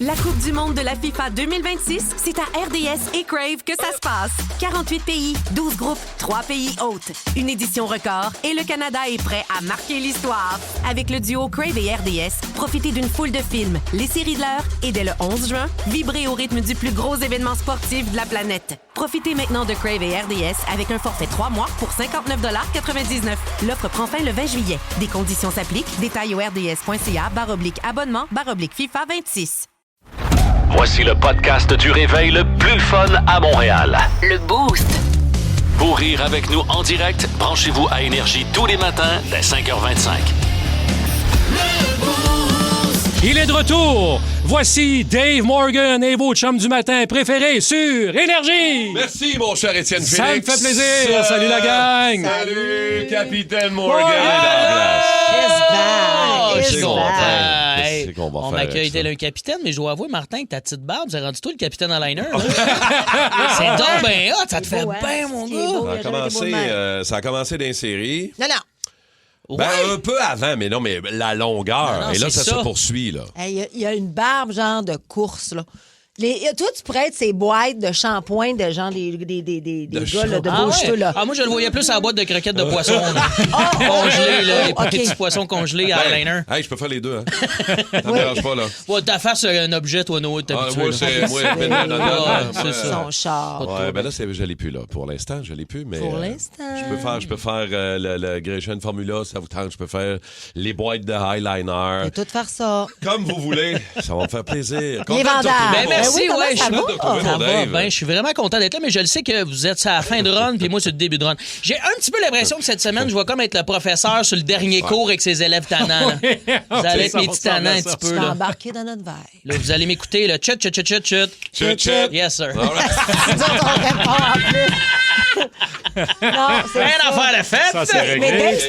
La Coupe du monde de la FIFA 2026, c'est à RDS et Crave que ça se passe. 48 pays, 12 groupes, 3 pays hôtes. Une édition record et le Canada est prêt à marquer l'histoire. Avec le duo Crave et RDS, profitez d'une foule de films, les séries de l'heure et dès le 11 juin, vibrez au rythme du plus gros événement sportif de la planète. Profitez maintenant de Crave et RDS avec un forfait 3 mois pour 59,99 $. L'offre prend fin le 20 juillet. Des conditions s'appliquent. Détails au rds.ca/abonnement/FIFA 26. Voici le podcast du réveil le plus fun à Montréal. Le Boost. Pour rire avec nous en direct, branchez-vous à Énergie tous les matins dès 5h25. Il est de retour. Voici Dave Morgan et vos chums du matin préférés sur Énergie. Merci, mon cher Étienne Félix. Ça me fait plaisir. Salut la gang. Salut, Capitaine Morgan. Il est dans la place. Qu'est-ce qu'on va On faire m'accueille avec tel un capitaine, mais je dois avouer, Martin, avec ta petite barbe, c'est rendu toi le capitaine en liner. C'est donc bien hot, ça te fait bien, mon gars. Ça a commencé dans les séries. Non. Ben, un peu avant, mais la longueur. Non, et là, c'est ça ça se poursuit, là. Il y a une barbe, genre, de course, là. Toi, tu pourrais être ces boîtes de shampoing de genre des gars là, de beaux cheveux, là. Ah, moi, je le voyais plus à la boîte de croquettes de poisson. Congelées, là, les petits poissons congelés à liner. Hey, je peux faire les deux, hein. Ça me dérange pas, là. Ouais, ta face, c'est un objet, toi, Noé, t'es habitué. Moi, c'est ça. Son char. Ouais, ben là, je l'ai plus, là. Pour l'instant, je l'ai plus, mais... Pour l'instant. Je peux faire le Gresham Formula, ça vous tente. Je peux faire les boîtes de eyeliner. Et tout faire ça. Comme vous voulez. Ça va me faire plaisir. Les vendages. Ben, merci, oui, ouais. ça va. Ça va, ben, je suis vraiment content d'être là, mais je le sais que vous êtes à la fin de run, puis moi, c'est le début de run. J'ai un petit peu l'impression que cette semaine, je vais comme être le professeur sur le dernier cours avec ses élèves tannants. Vous allez être mes petits tannants un petit peu. Tu vas Là. embarquer dans notre verre. Là, vous allez m'écouter, le chut, chut, chut, chut, chut. Chut, chut. Yes, sir. Nous autres, on répond en plus. Non, c'est Rien à ça. faire la fête. Ça, c'est réglé. Mais Dave, c'est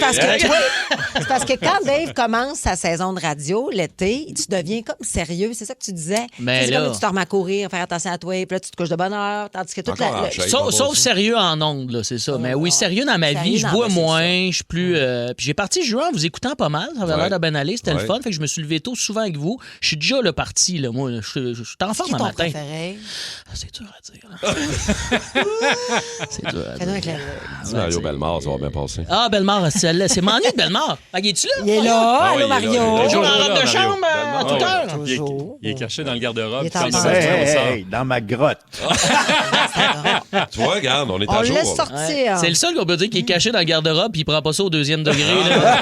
parce que quand Dave commence sa saison de radio l'été, tu deviens comme sérieux. C'est ça que tu disais. Mais C'est là- comme tu te remets à courir, faire attention à toi, puis là, tu te couches de bonne heure. Tandis que toute Encore la. en shape. Sauf sérieux en ondes, là, c'est ça. Mais oui, sérieux dans ma Sérieux vie, je dans bois ma vie, c'est moins, je suis plus... Puis j'ai parti juin en vous écoutant pas mal, ça avait Ouais. l'air de bien aller, c'était le Ouais. fun, fait que je me suis levé tôt souvent avec vous. Je suis déjà le parti, là, moi, je suis en Qui forme est un ton matin. préféré? Ah, c'est dur à dire. là. C'est dur à Fais-nous dire. avec Mario Bellemare, ça va bien passer. Ah, Bellemare, c'est celle-là. C'est Manu de Bellemare. Fait qu'il est-tu là? Il est là. Ah oui, Allô, il est là, Mario. il est là. Toujours en Là, robe de Mario. chambre à toute heure. Il est caché dans le garde-robe. Il est en Comme bas. ça, on sort. Hey, dans ma grotte. Tu vois, regarde, on est On à le jour. laisse là. sortir. C'est le seul qu'on peut dire qui est caché dans le garde-robe puis il prend pas ça au deuxième degré. Là.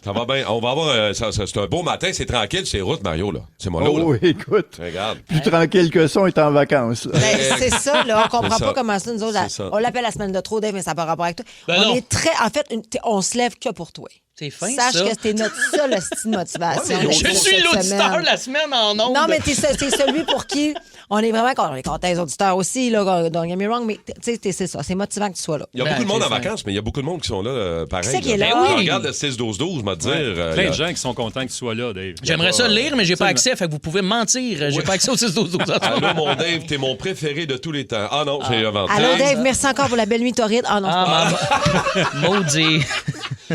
Ça va bien. On va avoir... c'est un beau matin, c'est tranquille, c'est route, Mario, là. C'est mon lot, Oh, là. oui, écoute. Regarde. Plus tranquille que ça, on est en vacances. là. Ben, c'est ça, là. On comprend C'est pas ça. comment ça, nous autres. C'est ça. On l'appelle la semaine de trop, Dave, mais ça n'a pas rapport avec toi. Ben on non. est très. En fait, on se lève que pour toi. C'est fin, Sache ça. que c'était notre seul style de motivation. Ouais, mais Je pour suis cette l'auditeur semaine. la semaine en ondes. Non, mais t'es celui pour qui on est vraiment content. On est content, les auditeurs aussi, là, don't get me wrong, mais tu sais, c'est ça. C'est motivant que tu sois là. Il y a Ben, beaucoup de monde c'est en fin. vacances, mais il y a beaucoup de monde qui sont là, pareil. Qui c'est qui est là? Ben oui. Je regarde le 6-12-12, m'a dire. Plein de gens qui sont contents que tu sois là, Dave. J'aimerais ça le lire, mais j'ai pas Absolument. accès, fait que vous pouvez me mentir. J'ai pas accès au 6-12-12. Allô, mon Dave, t'es mon préféré de tous les temps. Ah non, j'ai inventé. Allô, Dave, merci encore pour la belle nuit torride. Ah non, c'est pas vrai. Maudit.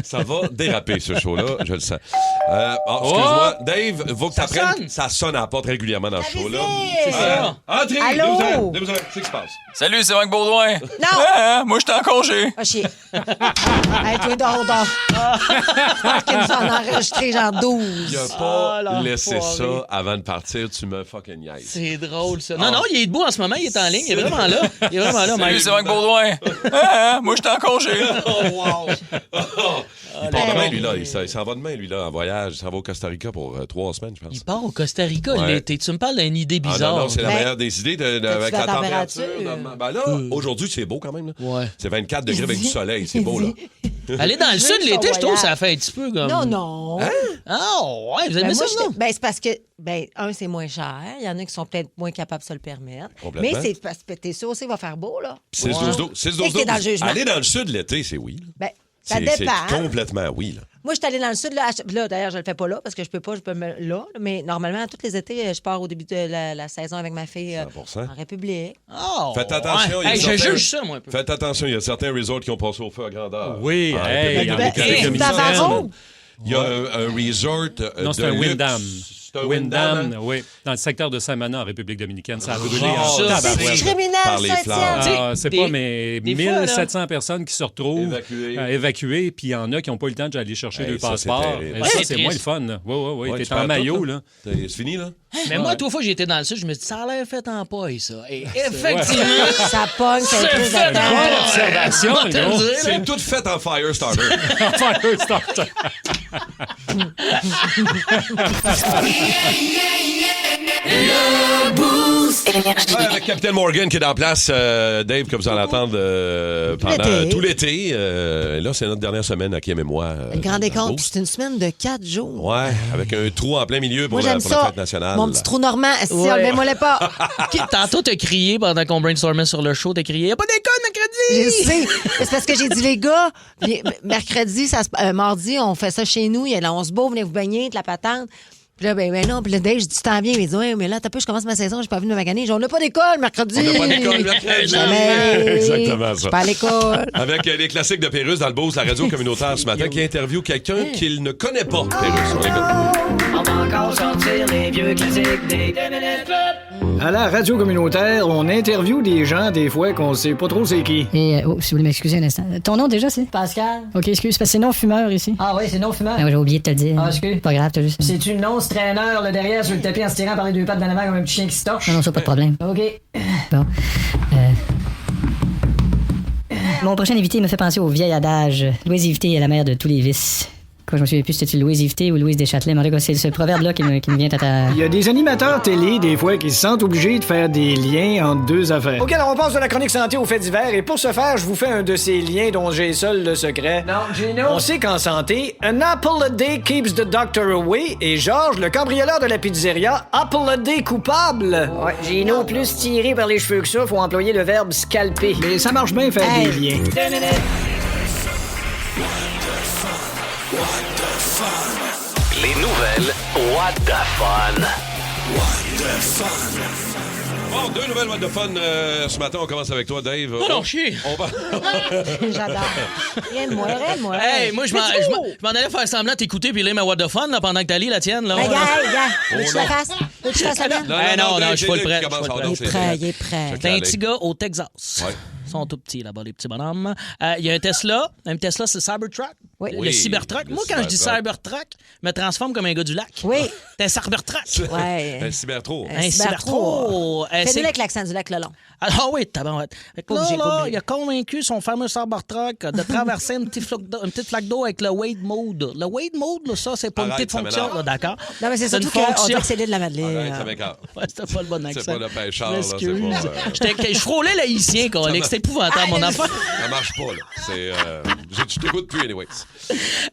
Ça va déraper, ce show-là, je le sens. Excuse-moi, Dave, faut que t'apprennes. sonne. Ça sonne à la porte régulièrement dans ce show-là. C'est ça. Entrez, Allô? Qu'est-ce qui se passe? Salut, c'est Franck Baudouin. Non! Moi, je suis en congé. Ah, chier. Hey, toi, dors. Je pense qu'il nous en a enregistré genre 12. Il a pas Ah, laissé l'enfoiré. ça avant de partir, tu me fucking niaises. C'est drôle, ça. Non, il est debout en ce moment, il est en ligne, il est vraiment là. Il est vraiment là, Salut, Mike. c'est Franck Baudouin. Moi, je suis en congé. Il part demain, lui, là. Il s'en va demain, lui, là, en voyage. Il s'en va au Costa Rica pour 3 semaines, je pense. Il part au Costa Rica Ouais. l'été. Tu me parles d'une idée Ah bizarre. non, c'est la Ben, meilleure des idées avec la la température. température? Ben là, aujourd'hui, c'est beau quand même. Là. Ouais. C'est 24 degrés avec du soleil, c'est beau, là. Aller dans le sud son l'été, je trouve voyage. ça fait un petit peu comme... Non. Ah, ouais, vous Ben, aimez moi, ça, non? c'est parce que, c'est moins cher. Il y en a qui sont peut-être moins capables de se le permettre. Complètement. Mais c'est parce que t'es sûr aussi qu'il va faire beau, là. 6-12-12. C'est que t'es dans le jugement. Aller dans le sud l'été, c'est oui. là. Ben, ça C'est dépend. complètement oui. Là. Moi, je suis allée dans le sud. Là, d'ailleurs, je le fais pas là parce que je peux pas, là. Mais normalement, tous les étés, je pars au début de la saison avec ma fille 100%. en République. Oh, Faites attention, il y a Hey, je certains- juge ça, moi, un peu. Faites attention, il y a certains resorts qui ont passé au feu à grandeur. Oui, Ah, hey, ben, en ben, République ben, dominicaine. Navarro? Il y a un resort Non, de c'est un luxe. Wyndham. C'est un Windham, hein? oui, dans le secteur de Samana, en République dominicaine. Ça a brûlé ça, en C'est tabarouette. criminel, Par les ça, flammes. Étienne. C'est Des- pas, mais des fois, 1700 personnes qui se retrouvent évacuées, puis il y en a qui n'ont pas eu le temps d'aller chercher Hey, le ça, passeport. c'est terrible. Et Ouais, ça, c'est c'est triste. moins le fun. Là. Oui, Ouais, t'es tu en perds maillot, tout, là. C'est fini, là? Mais moi, trois fois, j'ai été dans le sud, je me dis, ça a l'air fait en paille, ça. Et effectivement, Ça pogne, c'est c'est plus fait de en temps. paille. Observation, On va te le gros. dire, là. C'est tout fait en Firestarter. Firestarter. Ouais, avec Captain Morgan qui est en place, Dave, comme vous en entendez pendant L'été. tout l'été. Là, c'est notre dernière semaine à Kim et moi. Une grande dans écart, Boost. puis c'est une semaine de 4 jours. Ouais, avec un trou en plein milieu pour, Moi, j'aime pour la ça. fête nationale. Mon petit trou normand, si Ouais. enlevez-moi les pas. Tantôt, t'as crié pendant qu'on brainstormait sur le show, t'as crié, y a pas d'école Je mercredi! sais. C'est parce que j'ai dit, les gars, puis, mercredi, mardi, on fait ça chez nous. Il y a la 11 beau, venez vous baigner, de la patente. Puis là, ben non. Puis là, Dave, je dis, tu t'en viens. Il dit, ouais, mais là, t'as peu, je commence ma saison, j'ai pas vu de maganer. J'ai dit, on n'a pas d'école mercredi. On n'a pas d'école mercredi. Jamais. Exactement Je ça. suis pas à l'école. Avec les classiques de Pérusse dans le Beauce, la radio communautaire ce matin, qui interviewe quelqu'un qu'il ne connaît pas, Pérusse. On l'écoute. On va encore sortir les vieux classiques des 2 minutes club. À la radio communautaire, on interviewe des gens, des fois, qu'on sait pas trop c'est qui. Et, si vous voulez m'excuser un instant. Ton nom déjà, c'est? Pascal. OK, excuse, parce que c'est non-fumeur ici. Ah oui, c'est non-fumeur. Ah ouais, j'ai oublié de te le dire. Ah, excuse. Pas grave, t'as juste... C'est une non-strainer, le derrière sur le tapis en se tirant par les deux pattes dans la main comme un petit chien qui se torche. Non, ça, pas de problème. OK. Bon. Mon prochain invité me fait penser au vieil adage. L'oisiveté est la mère de tous les vices. Quoi, je me souviens plus, c'était-tu Louise-Yveté ou Louise Deschâtelet, mais en tout cas, c'est ce proverbe-là qui me vient à ta... Il y a des animateurs télé, des fois, qui se sentent obligés de faire des liens entre deux affaires. OK, alors on passe de la chronique santé aux faits divers, et pour ce faire, je vous fais un de ces liens dont j'ai seul le secret. Non, Gino. On sait qu'en santé, an apple a day keeps the doctor away, et Georges, le cambrioleur de la pizzeria, apple a day coupable. Ouais, Gino, plus tiré par les cheveux que ça, faut employer le verbe scalper. Mais ça marche bien faire des liens. 2 minutes. Les nouvelles What the Fun. Bon, 2 nouvelles What the Fun ce matin. On commence avec toi, Dave. Oh non, chier! On va... J'adore. Rien de moi, rien de moi. Hey, moi, je m'en allais faire semblant de t'écouter puis lire ma What the Fun là, pendant que t'allais la tienne. Là. Ben, gars, veux-tu que je la fasse? Veux-tu que je fasse la mienne? Non, Dave, je suis pas le c'est prêt. lui qui je suis pas commence. le prêt. Ah, non, Il est prêt. T'es un petit gars au Texas. Ouais. Ils sont tout petits là-bas, les petits bonhommes. Il y a un Tesla, c'est le Cybertruck. Oui. Le Oui, Cybertruck. le Moi, quand je dis Cybertruck. Cybertruck, je me transforme comme un gars du lac. Oui. T'es un Cybertruck. Ouais. Un cybertro. Un Cybertruck. Fais-nous avec l'accent du lac le long. Ah oui, tabarouette. Fait que Pas obligé, pas là, obligé. il a convaincu son fameux Cybertruck de traverser une petite flaque d'eau avec le Wade Mode. Le Wade Mode, là, ça, c'est pas une Arrête, petite ça fonction, m'énerve. là, d'accord? Non, mais c'est une surtout qu'on fonction. dirait que c'est l'île de la Arrête, ça Madeleine. m'écoeure. Ouais, c'était pas le bon accent. C'est pas le pêcheur, Je là. C'est m'excuse. pas... Je frôlais l'haïtien, Colique. C'était épouvantable, mon enfant. Ça marche pas, là. C'est... Je t'écoute plus, anyways.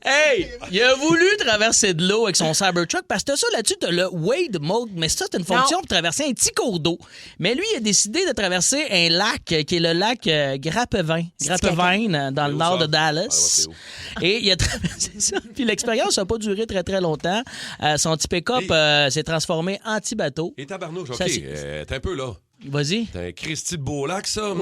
Hey, il a voulu traverser de l'eau avec son Cybertruck parce que t'as ça là-dessus, t'as le Wade Mode, mais ça, c'est une fonction pour traverser un petit cours d'eau. Mais lui, il a décidé de traverser un lac qui est le lac Grappevine, dans le où nord ça? de Dallas. Ah, ouais, c'est où? Et il a traversé ça. Puis l'expérience n'a pas duré très, très longtemps. Son petit pick-up s'est transformé en petit bateau. Et tabarnouche, OK. Ça, T'es un peu là. Vas-y. T'as un Christy de beau lac, ça.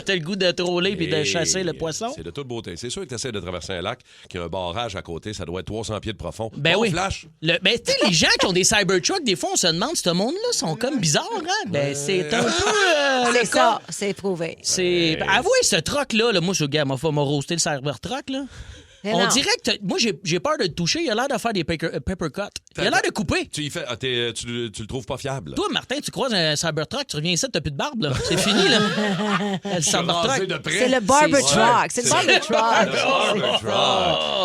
T'as le goût de troller puis de chasser le poisson? C'est de toute beauté. C'est sûr que tu essaies de traverser un lac qui a un barrage à côté. Ça doit être 300 pieds de profond. Ben Bon oui. Flash. Ben, tu sais, les gens qui ont des Cybertrucks, des fois, on se demande, ce monde-là, sont comme bizarres, hein? Ben, c'est un peu C'est le ça, cas. c'est prouvé. C'est... Ben, avouez, ce truck-là, moi, je m'a roasté le Cybertruck, là. Mais On non. dirait que... moi, j'ai peur de le toucher. Il a l'air de faire des pepper cuts. Il a l'air de couper. Tu y fais... tu le trouves pas fiable. Toi, Martin, tu croises un Cybertruck, tu reviens ici, t'as plus de barbe, là. C'est fini, là. Le Cybertruck. C'est le barber truck. C'est le barber truck.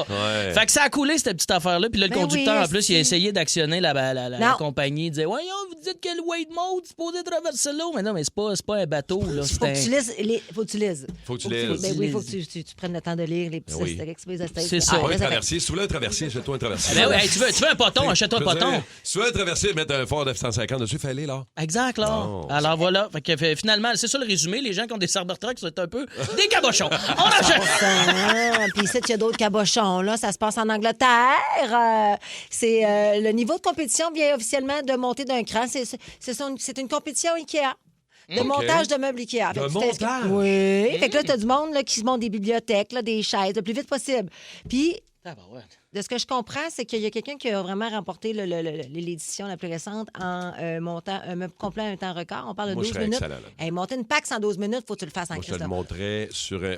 Ouais. Fait que ça a coulé, cette petite affaire-là. Puis là, le Ben conducteur, oui, en plus, il a essayé d'actionner la Non. compagnie. Il disait, voyons, vous dites que le Wade Mode, c'est supposé traverser l'eau. Mais non, mais c'est pas un bateau, là. Faut C'est que un... tu lises. Faut que tu lises. Faut que tu lises. Ben oui, faut que tu prennes le temps de lire les petits Oui. astérix, les C'est astérix. ça. Pas un là, ça fait- traversier. Si tu voulais un traversier, achète-toi un traversier. Ben oui, hey, tu veux un poton, achète-toi un Je veux poton. dire, Si tu veux un traversier, mettre un Ford F-150 dessus, fais-le, là. Exact, là. Non, Alors voilà. Fait que finalement, c'est ça le résumé. Les gens qui ont des Cybertrucks sont un peu des cabochons. On enchaîne. Ah, puis ici, il y a d'autres cabochons. Là, ça se passe en Angleterre. Le niveau de compétition vient officiellement de monter d'un cran. C'est une compétition IKEA. De OK. montage de meubles IKEA. Fait De que tu t'inscris- montage? Oui. Fait que là, tu as du monde là, qui se monte des bibliothèques, là, des chaises, le plus vite possible. Puis, Ah, bah ouais. de ce que je comprends, c'est qu'il y a quelqu'un qui a vraiment remporté l'édition la plus récente en montant un meuble complet à un temps record. On parle de 12 minutes. Hey, monter une PAX en 12 minutes, faut que tu le fasses en Moi, je te le Christophe. montrais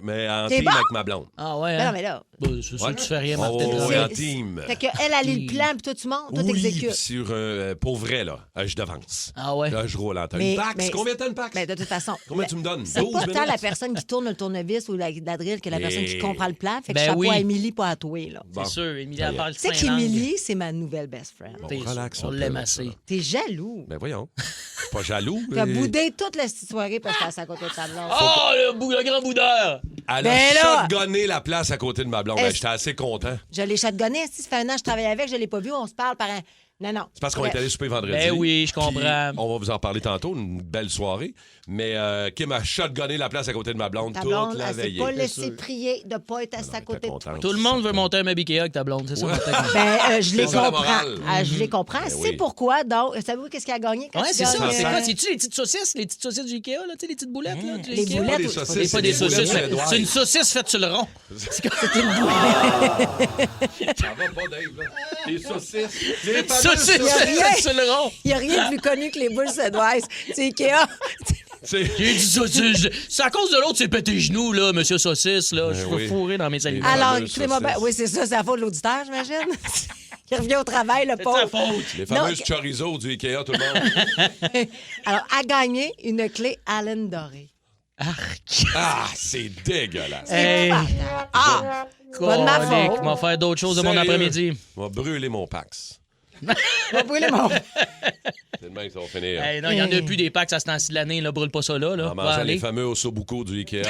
mais en T'es team bon? avec ma blonde. Ah ouais. Ben Hein? non, mais là... C'est sûr que tu fais rien, Oh, Martin. ouais, en team. Fait qu'elle a le plan, puis toi, tu montes, toi, Oui, t'exécutes. sur, pour vrai, là, je devance. Ah ouais. Là, je roule en temps. Mais- Une PAX, mais- combien t'as une PAX? Ben, de toute façon... Combien tu me donnes? C'est 12 pas minutes? tant la personne qui tourne le tournevis ou la drill que la personne qui comprend le plan. Fait que Ben chapeau oui. à Émilie, pas à toi, là. Bon. C'est sûr, Émilie, Ça y elle est. parle Tu sais 5 langues. qu'Émilie, c'est ma nouvelle best friend. Bon, T'es relax on un peu, l'aime là, assez. ça. T'es jaloux. Ben voyons. Je suis pas jaloux. T'as mais- boudé toute la petite soirée parce que t'es à côté de ta blonde. Oh, le grand boudeur! Elle Ben a là! shotgunné la place à côté de ma blonde. Ben, j'étais assez content. Je l'ai shotgunné. Si ça fait un an que je travaille avec, je l'ai pas vu, on se parle par un... Non. C'est parce qu'on est allé souper vendredi. Ben oui, je comprends. Puis on va vous en parler tantôt, une belle soirée. Mais Kim a shotgunné la place à côté de ma blonde Ta toute blonde, la elle s'est veillée. pas laissé prier de pas être assise à côté de toi. Tout le monde veut monter un meuble Ikea avec ta blonde, c'est ça? Martin? Ben, je les C'est ça, la comprends. morale. Je les comprends. Ben c'est oui. pourquoi, donc, savez-vous qu'est-ce qu'il a gagné quand Ouais, tu c'est ça. gagnes, C'est quoi? C'est-tu les petites saucisses du Ikea, là? Tu sais, les petites boulettes, là? du Les Ikea? boulettes, Pas des oui. saucisses, C'est pas des des boulettes saucisses. suédoises. C'est une saucisse faite sur le rond. Ça va pas, Dave, là. Des saucisses. Des fameuses Saucisses saucisses. faites sur le rond. Il n'y a rien de plus connu que les boules suédoises. C'est Ikea. C'est- J'ai dit saucisse. C'est à cause de l'autre, c'est pété les genoux, là, monsieur saucisse, là. Je oui. suis fourré dans mes salives. Alors, fameuses écoutez-moi bien. saucisses. Oui, c'est ça. C'est la faute de l'auditeur, j'imagine. Il revient au travail, le C'est pauvre. ta faute. Les fameuses Non. chorizo du Ikea, tout le monde. Alors, a gagné une clé Allen dorée. Ah, c'est dégueulasse. Hey, Ah! Pas de ma colique, faute. m'a faire d'autres choses de mon Sérieux? après-midi. On va brûler mon Pax. On va brûler mon... C'est demain que ça va finir. Hey, non, il n'y en a plus des packs à ce temps-ci de l'année, là. Brûle pas ça là. En Va mangeant aller. les fameux ossobuco du Ikea.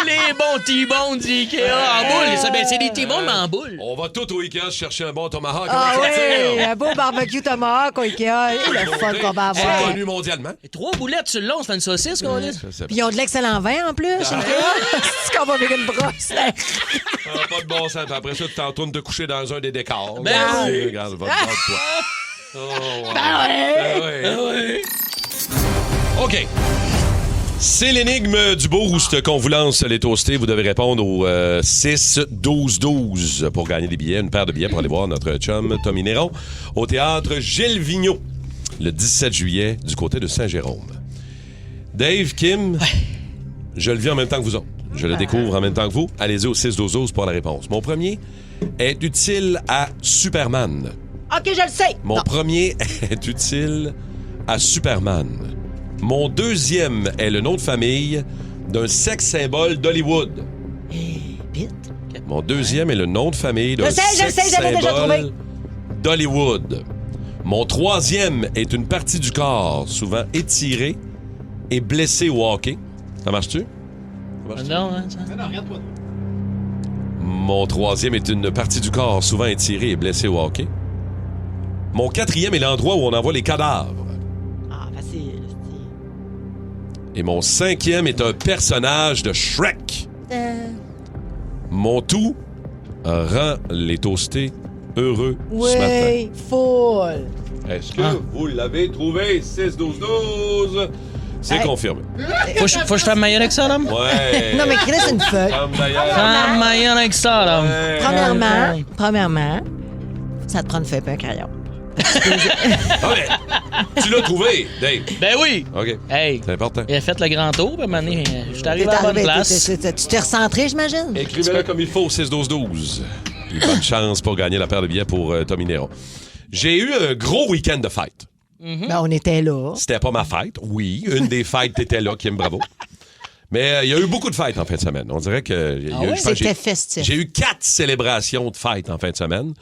Les bons T-bones du Ikea en boule. Ça, ben, c'est des T-bones, mais en boule. On va tout au Ikea chercher un bon tomahawk. Ah on va oui, sortir. un beau barbecue tomahawk au Ikea. Et le fun qu'on va C'est avoir. connu mondialement. Et 3 boulettes sur le long, ça fait une saucisse, qu'on dit. Je sais Puis ils ont de l'excellent vin en plus, chez Ikea. C'est qu'on va avec une brosse. pas. Pas de bon sens. Puis après ça, tu t'en tournes te coucher dans un des décors. Ben oui. Regarde, va te toi. Oh, wow. Ben oui. OK. C'est l'énigme du boost qu'on vous lance les toastés. Vous devez répondre au 6-12-12 pour gagner des billets, une paire de billets pour aller voir notre chum Tommy Néron au théâtre Gilles Vigneault le 17 juillet du côté de Saint-Jérôme. Dave, Kim, je le vis en même temps que vous autres. Je le découvre en même temps que vous. Allez-y au 6-12-12 pour la réponse. Mon premier est utile à Superman. OK, je le sais. Mon premier est utile à Superman. Mon deuxième est le nom de famille d'un sex symbole d'Hollywood. Vite. Mon deuxième est le nom de famille d'un Je sais, sex j'avais déjà symbole trouvé. d'Hollywood. Mon troisième est une partie du corps souvent étirée et blessée au hockey. Ça marche-tu? Non, hein, ça. Mon troisième est une partie du corps souvent étirée et blessée au hockey. Mon quatrième est l'endroit où on envoie les cadavres. Ah, facile. Et mon cinquième est un personnage de Shrek. Mon tout rend les toastés heureux ce matin. Oui, full. Est-ce que vous l'avez trouvé? 6-12-12. C'est Hey. confirmé. Faut que je fasse maillot avec ça, là? Ouais. Non, mais Chris, c'est une feuille. Comme d'ailleurs. Fais maillot avec ça, là. Premièrement, ça te prend une feuille et un crayon. Ah, mais tu l'as trouvé, Dave. Ben oui. OK. Hey, C'est important. il a fait le grand tour, puis à un moment donné, je suis arrivé T'es à la bonne arrivé, place. tu t'es recentré, j'imagine? Écrivez-le comme il faut, 6-12-12. Puis bonne chance pour gagner la paire de billets pour Tommy Néron. J'ai eu un gros week-end de fête. Ben, on était là. C'était pas ma fête, oui. Une des fêtes était là, Kim, bravo. Mais il y a eu beaucoup de fêtes en fin de semaine. On dirait que... Ah ouais? C'était festif. J'ai eu 4 célébrations de fêtes en fin de semaine.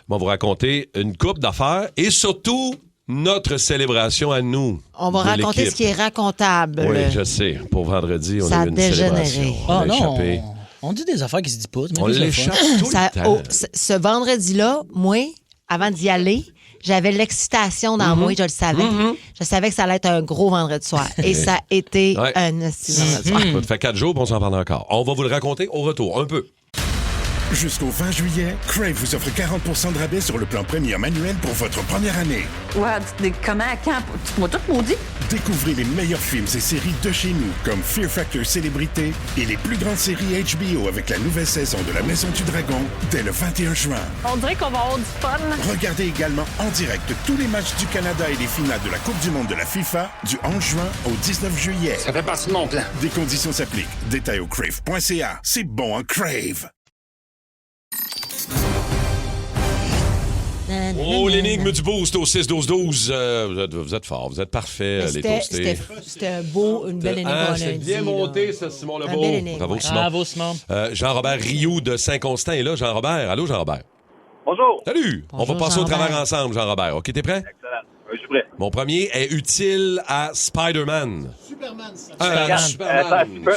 On va vous raconter une couple d'affaires et surtout notre célébration à nous. On va de raconter l'équipe. ce qui est racontable. Oui, je sais. Pour vendredi, on Ça a a eu une dégénéré. célébration. On Ah a non, échappé. on dit des affaires qui se disent pas. c'est même On plus le l'échappe fun. tout Ça- le temps. ce vendredi-là, moi, avant d'y aller, j'avais l'excitation dans moi, je le savais. Je savais que ça allait être un gros vendredi soir. Et ça a été Ouais. un esti vendredi soir. Ça fait 4 jours, puis on s'en parle encore. On va vous le raconter au retour, un peu. Jusqu'au 20 juillet, Crave vous offre 40% de rabais sur le plan Premium annuel pour votre première année. Ouais, comment, quand? Tu m'as tout maudit? Découvrez les meilleurs films et séries de chez nous, comme Fear Factor Célébrité et les plus grandes séries HBO avec la nouvelle saison de La Maison du Dragon dès le 21 juin. On dirait qu'on va avoir du fun. Regardez également en direct tous les matchs du Canada et les finales de la Coupe du monde de la FIFA du 11 juin au 19 juillet. Ça fait partie de mon plan. Des conditions s'appliquent. Détails au crave.ca. C'est bon, hein, Crave. Oh, l'énigme du boost au 6-12-12. Vous êtes forts, vous êtes parfaits, les toastés. C'était une belle énigme. C'est bien monté, ça, Simon Lebeau. Bravo, Simon. Bravo, Simon. Jean-Robert Rioux de Saint-Constant est là. Jean-Robert, allô, Jean-Robert. Bonjour. Salut. Bonjour, on va passer au Jean-Robert. travers ensemble, Jean-Robert. OK, t'es prêt? Excellent. Oui, je suis prêt. Mon premier est utile à Spider-Man. Superman.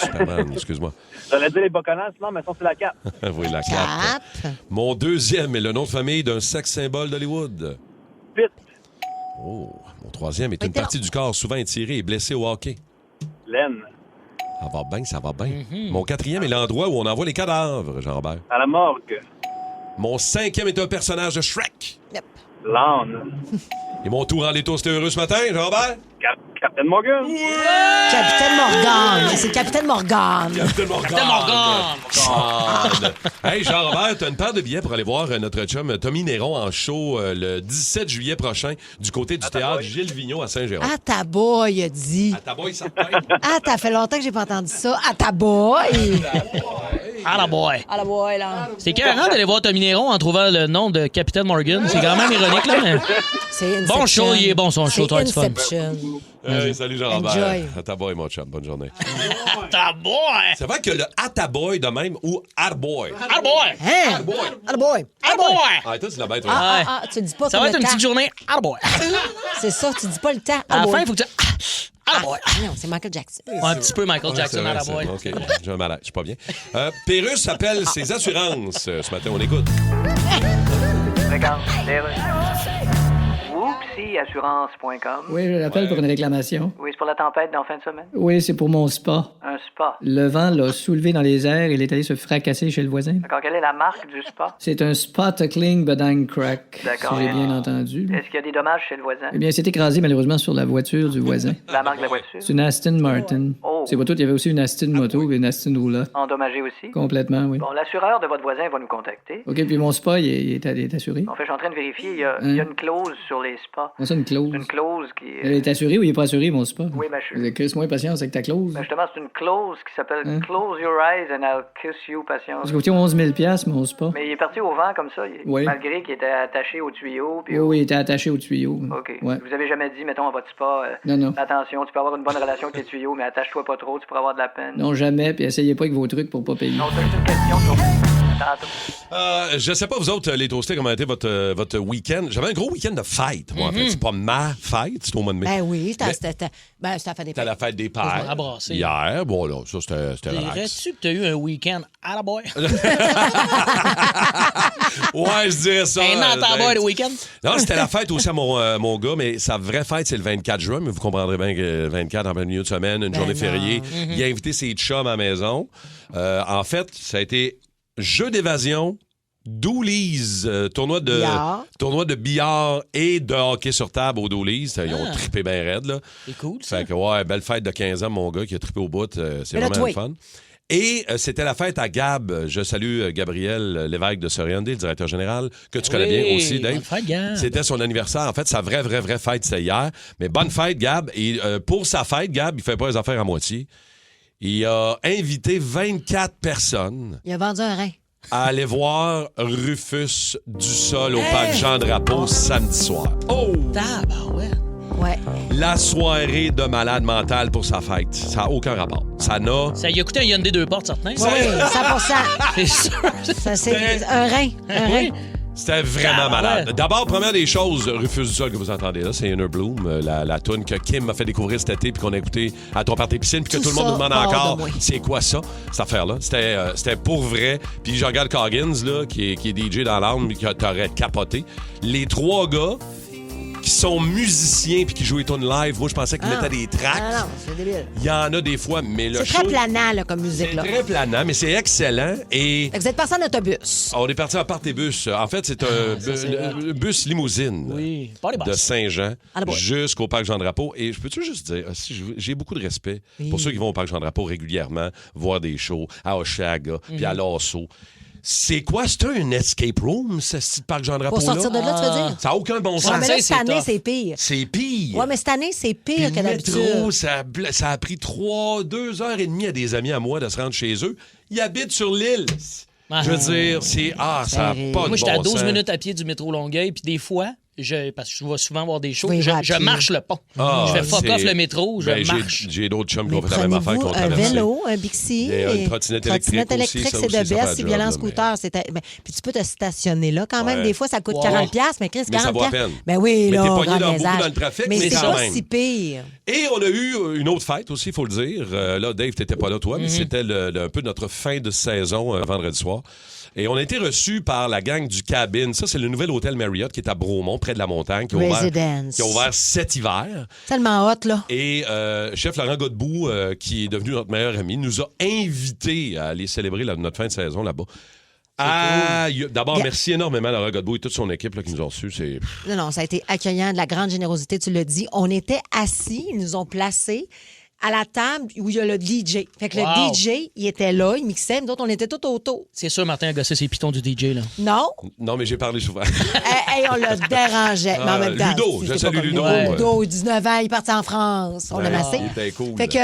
Superman, excuse-moi. J'allais dire les bocanants, sinon, mais ça, c'est la cape. Oui, la cape. Mon deuxième est le nom de famille d'un sexe symbole d'Hollywood. Pitt. Oh, mon troisième est une partie du corps souvent étirée et blessée au hockey. Laine. Ça va bien, ça va bien. Mon quatrième est l'endroit où on envoie les cadavres, Jean-Robert. À la morgue. Mon cinquième est un personnage de Shrek. L'âne. Et mon tour en les toastés heureux ce matin, Jean-Robert? Captain Morgan. Capitaine Morgan. C'est Capitaine Morgan. Captain Morgan. Hey, Jean-Robert, t'as une paire de billets pour aller voir notre chum Tommy Néron en show le 17 juillet prochain du côté du théâtre Gilles Vigneault à Saint-Jérôme. À ta boy, il a dit. À ta boy, ça paye. Ah, t'as fait longtemps que j'ai pas entendu ça. À ta boy. À la boy. À la boy, là. C'est carrément d'aller voir Tommy Néron en trouvant le nom de Capitaine Morgan. C'est quand même ironique, là, mais... C'est Bon Inception. show, il est bon, son show. Toi, C'est tu fun. Inception. Hey, salut Jean-Robert. Enjoy. À ta boy, mon chum. Bonne journée. Ta boy! C'est vrai que le à ta boy de même ou à boy. À la boy! Hein? À boy. À la boy. À la boy! Ah, toi, tu la bête, ouais. Tu dis pas Ça comme va être le une temps. petite journée à la boy. C'est ça, tu dis pas le temps. À la boy. fin, il faut que tu... À la boy. Non, c'est Michael Jackson. Un petit peu Michael Jackson à la boy. OK, j'ai un malade, je suis pas bien. Pérus appelle ses assurances. Ce matin, on écoute. Regarde, Whoopsieassurance.com. Oui, je l'appelle pour une réclamation. Oui, c'est pour la tempête d'en fin de semaine. Oui, c'est pour mon spa. Un spa. Le vent l'a soulevé dans les airs et il est allé se fracasser chez le voisin. D'accord, quelle est la marque du spa? C'est un Spa-Tuckling Bedang Crack, D'accord. si j'ai bien entendu. Est-ce qu'il y a des dommages chez le voisin? Eh bien, c'est écrasé malheureusement sur la voiture du voisin. La marque de la voiture? C'est une Aston Martin. Oh. C'est pas tout, il y avait aussi une Aston Moto et une Aston roulotte. Endommagé aussi? Complètement, oui. Bon, l'assureur de votre voisin va nous contacter. OK, puis mon spa, il est assuré. En fait, je suis en train de vérifier. Il y a une clause sur les spas. Comment ça, une clause? C'est une clause qui... Il est assuré ou il est pas assuré, mon spa? Oui, ben, je suis... Crisse-moi patience avec ta clause. Ben, justement, c'est une clause qui s'appelle Close your eyes and I'll kiss you, patience. Ça coûtait 11 000 $, mon spa. Mais il est parti au vent comme ça, Oui. malgré qu'il était attaché au tuyau. Puis Oui, il était attaché au tuyau. OK. Ouais. Vous avez jamais dit, mettons, à votre spa, Non. attention, tu peux avoir une bonne relation avec tes tuyaux, mais attache-toi pas trop, tu pourras avoir de la peine. Non, jamais, puis essayez pas avec vos trucs pour pas payer. Non, c'est une question sur... Je sais pas, vous autres, les toastés, comment a été votre week-end. J'avais un gros week-end de fête, moi, en fait. C'est pas ma fête, c'est au mois de mai. Ben oui, c'était la fête des C'était pères. la fête des pères. Abrassé. Hier, bon, là, ça, c'était relax. Dirais-tu que t'as eu un week-end à la boy? Ouais, je dirais ça. Un an à la boy le week-end? Non, c'était la fête aussi à mon gars, mais sa vraie fête, c'est le 24 juin. Mais vous comprendrez bien que le 24, en plein milieu de semaine, une journée fériée, il a invité ses chums à la maison. En fait, ça a été jeu d'évasion, Doolies, tournoi de billard et de hockey sur table au Doolies. Ils ont trippé bien raide, là. C'est cool, ça. Fait que, ouais, belle fête de 15 ans, mon gars, qui a trippé au bout. C'est Mais là, vraiment le fun. Et c'était la fête à Gab. Je salue Gabriel Lévesque de Soriandé, le directeur général, que tu connais bien aussi, Dave. Bonne fête, Gab. C'était son anniversaire. En fait, sa vraie fête, c'était hier. Mais bonne fête, Gab. Et pour sa fête, Gab, il fait pas les affaires à moitié. Il a invité 24 personnes Il a vendu un rein. à aller voir Rufus Dussol au parc Jean-Drapeau samedi soir. Oh! Tabarouette. Ouais. La soirée de malade mental pour sa fête. Ça n'a aucun rapport. Ça n'a... Ça y a coûté un Hyundai 2 portes, certain. Oui, 100%. C'est sûr. Ça, c'est un rein. Un rein. C'était vraiment malade. D'abord, première des choses, Rufus Dussol que vous entendez là, c'est Inner Bloom, la toune que Kim m'a fait découvrir cet été puis qu'on a écouté à ton party piscine puis que tout le monde nous demande encore c'est quoi ça, cette affaire-là. C'était pour vrai. Puis je regarde Coggins, là, qui est DJ dans l'âme, qui t'aurait capoté. Les trois gars qui sont musiciens puis qui jouent les tunes live. Moi, je pensais qu'ils mettaient des tracks. Non, c'est débile. Il y en a des fois, mais le C'est show... très planant, là, comme musique. C'est Là. très planant, mais c'est excellent. Et Fait que vous êtes passé en autobus. on est parti à Partébus. En fait, c'est un bus limousine de Saint-Jean jusqu'au Parc Jean-Drapeau. Et je peux-tu juste dire, j'ai beaucoup de respect pour ceux qui vont au Parc Jean-Drapeau régulièrement, voir des shows à Oshaga puis à Lasso. C'est quoi? C'est un escape room, ce petit Parc Jean-Drapeau-là? Pour sortir de là, tu veux dire? Ça n'a aucun bon sens. Ouais, mais là, cette année, c'est pire. C'est pire. Ouais, mais cette année, c'est pire que Le d'habitude. métro, ça a pris 2 heures et demie à des amis à moi de se rendre chez eux. Ils habitent sur l'île. Je veux dire, ça n'a pas de bon sens. Moi, j'étais à 12 minutes à pied du métro Longueuil, puis des fois, parce que je vais souvent voir des shows, je marche le pont. Je fais fuck off le métro, je marche. J'ai d'autres chums qui ont fait la même affaire qu'on un traversait. vélo, un Bixi. Une trottinette électrique aussi, ça c'est aussi, de ça best. fait C'est la violent job, scooter. Puis tu peux te stationner là quand même. Ouais. Des fois, ça coûte Wow. 40$. Mais Chris, 40$. Mais ça vaut à peine. Ben oui, Mais là, t'es au pogné grand beaucoup maisage. dans le trafic, mais mais c'est quand pas même. si pire. Et on a eu une autre fête aussi, il faut le dire. Là, Dave, t'étais pas là, toi, mais c'était un peu notre fin de saison vendredi soir. Et on a été reçus par la gang du Cabin. Ça, c'est le nouvel hôtel Marriott qui est à Bromont, près de la montagne, qui a ouvert 7 hivers. Tellement hot, là. Et chef Laurent Godbout, qui est devenu notre meilleur ami, nous a invités à aller célébrer notre fin de saison là-bas. D'abord, merci énormément à Laurent Godbout et toute son équipe là, qui nous ont reçus. Non, ça a été accueillant, de la grande générosité, tu l'as dit. On était assis, ils nous ont placés à la table où il y a le DJ. Fait que le DJ, il était là, il mixait, nous autres, on était tout autour. C'est sûr, Martin a gossé ses pitons du DJ, là. Non. Non, mais j'ai parlé souvent. Hey, on le dérangeait. Mais en même temps, Ludo, je salue Ludo. Ludo, 19 ans, il est parti en France. On l'a massé. C'était cool. Fait que...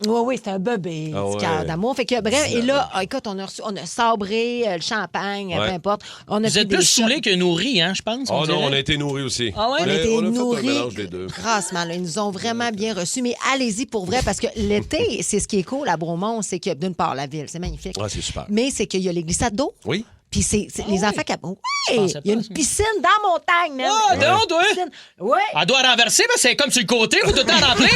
Oui, c'était un bébé, du cœur d'amour. Fait que, bref, et là, écoute, on a sabré le champagne, peu importe. Vous êtes plus saoulés que nourris, hein, je pense. Oh non, on a été nourris aussi. Ah ouais? On a été fait nourris un mélange des deux. grassement. Là. Ils nous ont vraiment bien reçus. Mais allez-y pour vrai, parce que l'été, c'est ce qui est cool à Bromont, c'est que, d'une part, la ville, c'est magnifique. Ouais, c'est super. Mais c'est qu'il y a les glissades d'eau. Oui. Puis c'est les enfants qui... Oui! Il y a une piscine dans la montagne, même. Oh, donc, toi! Oui! Elle doit renverser, mais c'est comme sur le côté, vous tout le temps remplir.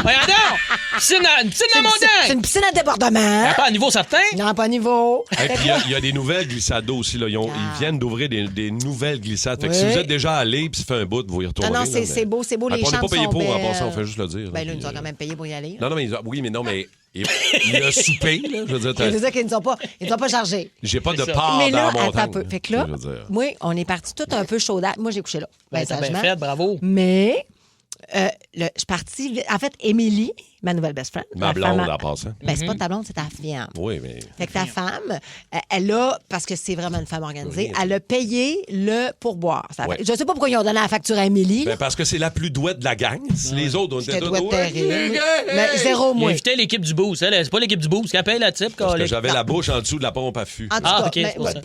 Voyons donc! Une piscine dans la montagne! C'est une piscine à débordement. Pas à niveau certain? Non, pas à niveau. Et puis, il y a des nouvelles glissades d'eau aussi. Là. Ils viennent d'ouvrir des nouvelles glissades. Fait que si vous êtes déjà allé puis ça fait un bout, vous y retournerez. Non, c'est beau, c'est beau. Les on n'est chambres pas payé sont pour, belles. en passant, on fait juste le dire. Ben là, ils nous ont quand même payé pour y aller. Non, mais il a soupé, là. Je veux dire, Je veux dire qu'ils ne nous ont pas chargés. j'ai pas de part Mais là, dans la attends un montagne. peu. Fait que là, je veux dire. moi, on est parti tout un peu chaudade. Moi, j'ai couché là. Ben, t'as bien sagement. fait, bravo. Mais je suis partie... En fait, Émilie, ma nouvelle best friend... Ma blonde, en passant. Ben, c'est pas ta blonde, c'est ta fiancée. Oui, mais... Fait que ta femme, elle a, parce que c'est vraiment une femme organisée, elle a payé le pourboire. Ouais. Je sais pas pourquoi ils ont donné la facture à Émilie. Ben, parce que c'est la plus douette de la gang. Si les autres, on était J'étais tous... douette terrible. Mais zéro Il moins. invitait l'équipe du Boost. C'est pas l'équipe du Boost qui paye la type. Parce que j'avais la bouche en dessous de la pompe à fût. En tout cas, OK, c'est pour ça.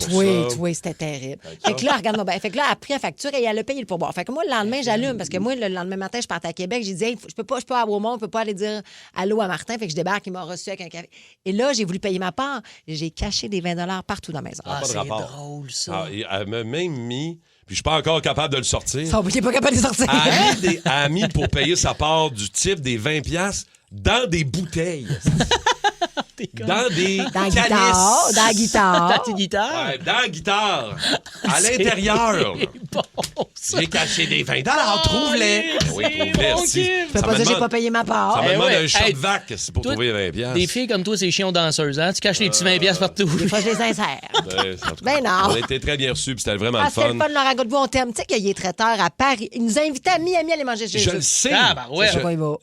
oui, c'était terrible. Fait que là, regarde-moi bien. Fait que là, elle a pris la facture et elle a payé le pourboire. Fait que moi, le lendemain, j'allume parce que moi, le lendemain matin, je partais à Québec. J'ai dit, hey, je peux pas à Bromont, je peux pas aller dire allô à Martin. Fait que je débarque, il m'a reçu avec un café. Et là, j'ai voulu payer ma part. J'ai caché des 20$ partout dans la maison. Ah, pas de c'est rapport. drôle, ça. Elle m'a même mis... Puis je suis pas encore capable de le sortir. Il n'est pas capable de les sortir. Elle a mis pour payer sa part du type des 20$ dans des bouteilles. Dans des calices. Dans la guitare. Dans tes guitares? Ouais, dans la guitare. À l'intérieur. J'ai caché des 20$. Trouve-les. Oui, trouve-les. bon, si. Kim. Je peux pas dire que j'ai pas payé ma part. Ça me demande un shop Hey, vac pour toi, trouver 20$. Des filles comme toi, c'est chiant danseuses, hein? Tu caches les petits 20$ partout. Des fois, je les insère. Ben non. On a été très bien reçus, puis c'était vraiment Ah, le c'était fun. le fun, Laurent Godbout. On t'aime. Tu sais qu'il est traiteur à Paris. Il nous a invités à Miami à aller manger chez Je eux. le sais. Ah, ben ouais.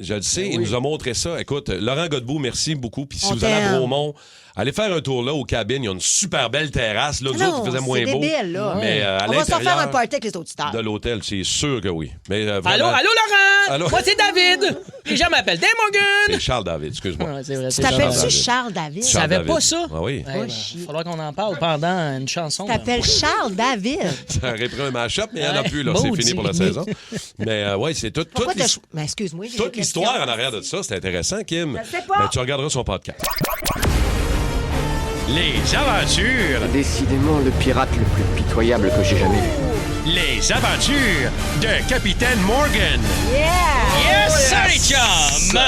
Je le sais. Il nous a montré ça. Écoute, Laurent Godbout, merci beaucoup. Puis si On vous allez à t'aime. Bromont, allez faire un tour là aux cabines. Il y a une super belle terrasse. Là, nous Non, autres, il faisait moins c'est beau. débile, là. Mais à On va se faire un l'intérieur party avec les autres stars. de l'hôtel, c'est sûr que oui. Mais, vraiment, Allô, Laurent? Allô? Moi, c'est David. Les gens m'appellent Dave Morgan. c'est Charles David, excuse-moi. Ah, c'est vrai, Tu c'est t'appelles-tu David. Charles David? Tu savais David. pas ça? Ah oui. Il va falloir qu'on en parle pendant une chanson. Tu t'appelles Charles David. Ça aurait pris un mash-up, mais il n'y en a Ouais. plus. Là. C'est Maudit. fini pour la saison. Mais oui, c'est toute Pourquoi Mais excuse-moi. j'ai toute des questions. l'histoire en arrière de ça. C'est intéressant, Kim. Je sais pas. Ben, tu regarderas son podcast. Les aventures, Décidément le pirate le plus pitoyable que j'ai jamais vu. les aventures de Capitaine Morgan. Yeah! Yes, sir, les chums!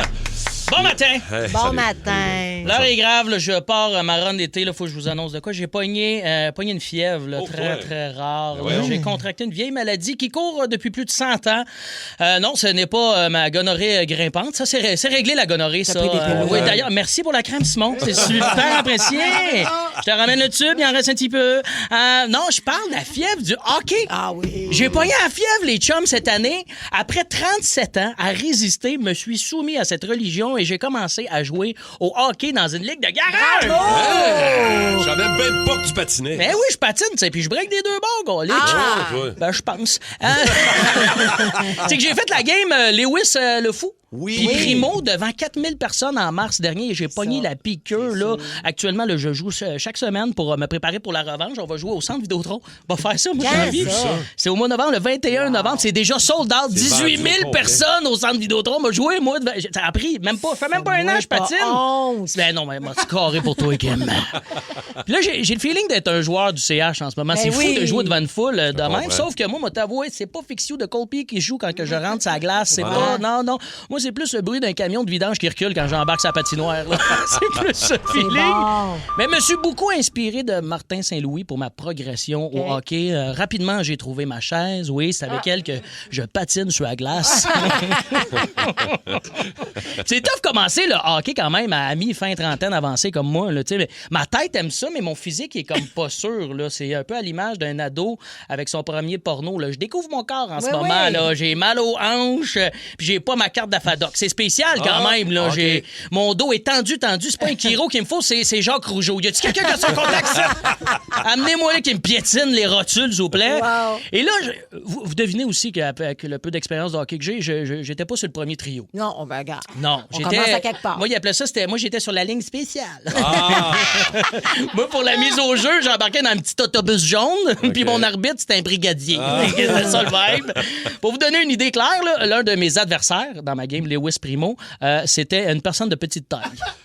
Bon matin! Bon matin! L'heure est grave, là, je pars à ma run d'été, il faut que je vous annonce de quoi. J'ai pogné une fièvre, là, très rare. Là. J'ai contracté une vieille maladie qui court depuis plus de 100 ans. Non, ce n'est pas ma gonorrhée grimpante. Ça, c'est réglé, la gonorrhée, ça. Oui, d'ailleurs, merci pour la crème, Simon. C'est super apprécié. Je te ramène le tube, il en reste un petit peu. Non, je parle de la fièvre du hockey. Ah oui. J'ai pogné la fièvre, les chums, cette année. Après 37 ans à résister, me suis soumis à cette religion et j'ai commencé à jouer au hockey dans une ligue de garage. Je savais même pas que tu patinais. Ben oui, je patine, tu sais, puis je break des deux bords, gars. Ben, je pense. C'est que j'ai fait la game Lewis le fou. Oui. Puis Primo devant 4000 personnes en mars dernier. J'ai pogné la piqûre, là. Actuellement, là, je joue chaque semaine pour me préparer pour la revanche. On va jouer au centre Vidéotron. On va faire ça, moi, j'ai envie. C'est au mois de novembre, le 21 novembre. C'est déjà sold out. 18 000 personnes au centre Vidéotron. On va jouer, moi. Ça a pris même pas. Ça fait même pas un an, je patine. Ben non, mais moi, c'est carré pour toi, Kim. Puis là, j'ai le feeling d'être un joueur du CH en ce moment. C'est fou de jouer devant une foule de même. Sauf que moi, t'avouer, c'est pas Fixio de Colby qui joue quand que je rentre sa glace. C'est pas. Non. Moi, c'est plus le bruit d'un camion de vidange qui recule quand j'embarque sa patinoire. C'est plus ce feeling. Bon. Mais je me suis beaucoup inspiré de Martin Saint-Louis pour ma progression au hockey. Rapidement, j'ai trouvé ma chaise. Oui, c'est avec elle que je patine sur la glace. C'est tough commencer le hockey quand même à mi-fin trentaine avancée comme moi. Là, mais ma tête aime ça, mais mon physique est comme pas sûr. Là. C'est un peu à l'image d'un ado avec son premier porno. Là. Je découvre mon corps en ce moment. Là. J'ai mal aux hanches, puis j'ai pas ma carte d'Afadoc. C'est spécial quand même. Là. Okay. Mon dos est tendu. C'est pas un Kiro qu'il me faut, c'est Jacques Rougeau. Y a-t-il quelqu'un qui a son contact? Amenez-moi là qui me piétine les rotules, s'il vous plaît. Wow. Et là, vous devinez aussi qu'avec le peu d'expérience de hockey que j'ai, j'étais pas sur le premier trio. Non, on va regarder. Non, on commence à quelque part. Moi, il appelait ça, moi, j'étais sur la ligne spéciale. Moi, pour la mise au jeu, j'embarquais dans un petit autobus jaune, puis mon arbitre, c'était un brigadier. C'est ça le vibe. Pour vous donner une idée claire, là, l'un de mes adversaires dans ma game, Lewis Primo, c'était une personne de petite taille.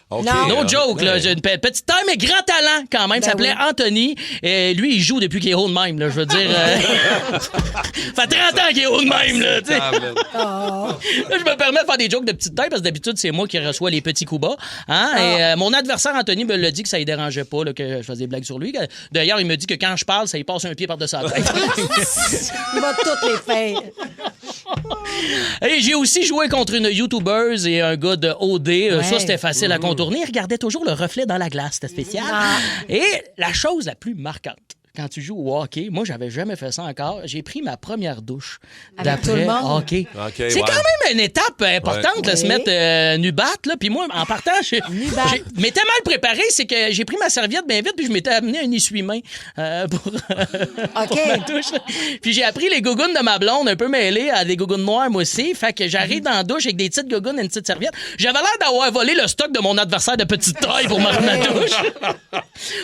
Okay, no joke, là. J'ai une petite taille, mais grand talent quand même. Il s'appelait Anthony. Et lui, il joue depuis qu'il est haut de même, là. Je veux dire. Ça fait 30 ans qu'il est haut de même, là. Là, je me permets de faire des jokes de petite taille parce que d'habitude, c'est moi qui reçois les petits coups bas. Hein? Et mon adversaire, Anthony, me l'a dit que ça ne dérangeait pas, là, que je faisais des blagues sur lui. D'ailleurs, il me dit que quand je parle, ça lui passe un pied par-dessus la tête. Il va toutes les faire. Et j'ai aussi joué contre une YouTubeuse et un gars de OD. Ça, c'était facile à contourner. Il regardait toujours le reflet dans la glace. C'était spécial. Et la chose la plus marquante, quand tu joues au hockey, moi, j'avais jamais fait ça encore. J'ai pris ma première douche d'après hockey. C'est quand même une étape importante de se mettre nubat. Puis moi, en partant, je m'étais mal préparé. C'est que j'ai pris ma serviette bien vite puis je m'étais amené un essuie-main pour ma douche. Puis j'ai appris les gougounes de ma blonde un peu mêlées à des gougounes noires, moi aussi. Fait que j'arrive dans la douche avec des petites gougounes et une petite serviette. J'avais l'air d'avoir volé le stock de mon adversaire de petite taille pour ma douche.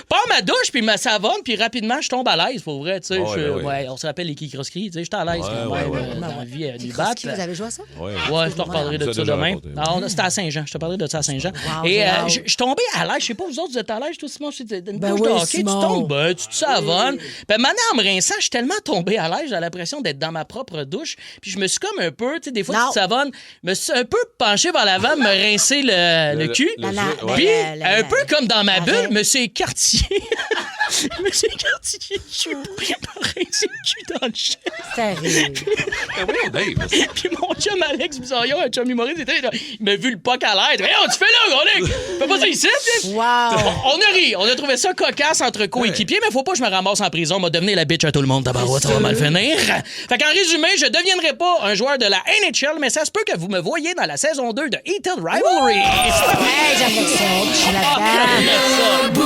Pas ma douche puis ma savonne, puis rapidement, je tombe à l'aise, pour vrai, tu sais. On se rappelle les Kikroski, tu sais, j'étais à l'aise quand même dans la vie du bat. Vous avez joué à ça? Ouais, je te reparlerai de ça demain. C'était à Saint-Jean, je te parlerai de ça à Saint-Jean. Et je suis tombé à l'aise, je sais pas, vous autres, vous êtes à l'aise, toi, Simon, c'est une douche de hockey, tu tombes, tu te savonnes. Puis maintenant, en me rinçant, je suis tellement tombé à l'aise, j'ai l'impression d'être dans ma propre douche. Puis je me suis comme un peu, tu sais, des fois, tu te savonnes, je me suis un peu penché vers l'avant, me rincer le cul. Puis, un peu comme dans ma bulle, je me suis écartillé. Je me suis écartillé. Je suis rincer le cul dans le chien. Sérieux? Puis mon chum Alex Bizarillon, un chum humoriste, il m'a vu le poc à l'air. Hey, tu fais là, Alex? Fais pas ça ici, wow. On a ri. On a trouvé ça cocasse entre coéquipiers, mais faut pas que je me ramasse en prison. M'a devenir la bitch à tout le monde. Tabarouette, ça va mal finir. Fait qu'en résumé, je deviendrai pas un joueur de la NHL, mais ça se peut que vous me voyez dans la saison 2 de Heated Rivalry. Hey, j'aimerais ça. Je suis là-dedans.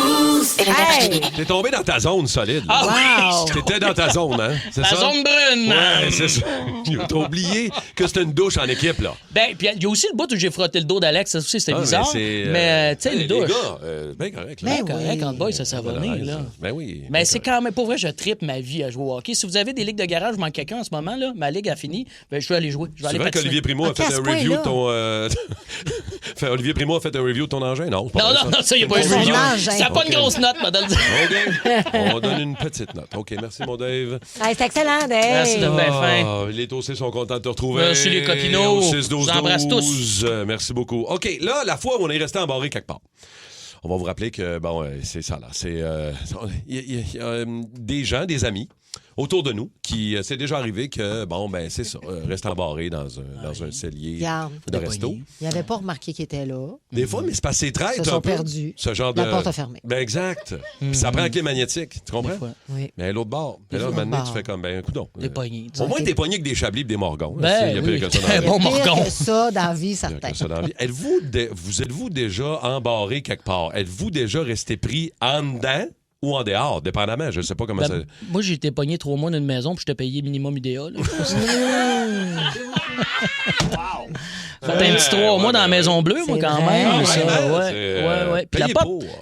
Hey. T'es tombé dans ta zone solide. Wow. T'étais dans ta zone, hein? C'est la ça? Zone brune. Ouais, c'est ça. T'as oublié que c'était une douche en équipe, là. Ben, puis il y a aussi le bout où j'ai frotté le dos d'Alex. Ça aussi, c'était bizarre. Mais, tu sais, une douche. Les gars, bien correct. Là. Ben correct, en boy, ça savonnait, là. Ben oui. Mais c'est quand même, pour vrai, je trippe ma vie à jouer au hockey. Si vous avez des ligues de garage, je manque quelqu'un en ce moment, là, ma ligue a fini, ben je vais aller jouer. Je vais aller patiner. C'est vrai qu'Olivier Primo a fait un review de ton... Olivier Primo a fait un review de ton engin? Non, c'est pas vrai, non, ça, il n'y a pas eu Son review. engin. Ça n'a pas une grosse note, madame. OK. On donne une petite note. OK, merci, mon Dave. Hey, c'est excellent, Dave. Merci de bien fin. Les Toastés sont contents de te retrouver. Merci, les coquinots. Au 6-12-12. Je vous embrasse tous. Merci beaucoup. OK, là, la fois où on est resté embarré quelque part. On va vous rappeler que, bon, c'est ça, là. Il y a des gens, des amis autour de nous qui, c'est déjà arrivé que, bon, ben, c'est ça, reste embarré dans un cellier de resto. Il n'avait pas remarqué qu'il était là. Des fois, mais c'est parce que c'est traite. Ils se sont perdus. Ce genre La porte a fermé. Ben, exact. Puis ça prend la clé magnétique. Tu comprends? Oui. Mais à l'autre bord. Mais là, maintenant, tu fais comme, ben, coudonc. T'es pogné. Au moins, t'es pogné avec des chablis et des morgons. Ben, Il y a oui. pire que ça dans la vie. Bon Pire morgon. que ça dans la vie, certain. Êtes-vous déjà embarré quelque part? Êtes-vous déjà resté pris en dedans ou en dehors, dépendamment? Je ne sais pas comment ça... Moi, j'ai été pogné 3 mois dans une maison puis je t'ai payé minimum idéal. Fait un petit 3 mois dans la Maison Bleue, moi, quand même. Ouais. Puis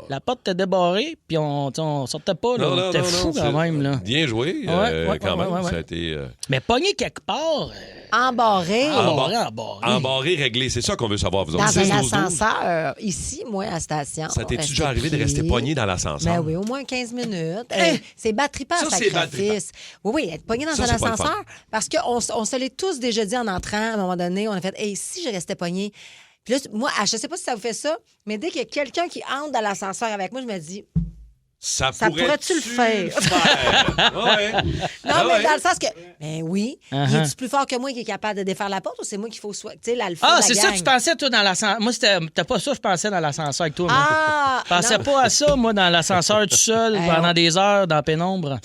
la porte était débarrée, puis on sortait pas. Là. C'était fou quand même. Là. Bien joué, quand même. Ça a été... Mais pogné quelque part... Embarré. Embarré, réglé. C'est ça qu'on veut savoir, vous autres. Dans un ascenseur, ici, moi, à la station. Ça t'est déjà arrivé de rester pogné dans l'ascenseur? Ben oui, au moins 15 minutes. C'est batterie-pas, sacrifice. Oui, être pogné dans un ascenseur. Parce qu'on se l'est tous déjà dit en entrant, à un moment donné, on a fait, hey, si je restais pogné. Puis là, moi, je sais pas si ça vous fait ça, mais dès qu'il y a quelqu'un qui entre dans l'ascenseur avec moi, je me dis... Ça pourrait-tu le faire? Ouais. Non, mais dans le sens que, ben oui, il est-tu plus fort que moi qui est capable de défaire la porte ou c'est moi qu'il faut soit, tu sais, l'alpha de la c'est gang? ça que tu pensais, toi, dans l'ascenseur. Moi, c'était pas ça que je pensais dans l'ascenseur avec toi. Je pensais pas à ça, moi, dans l'ascenseur tout seul, pendant des heures, dans la pénombre.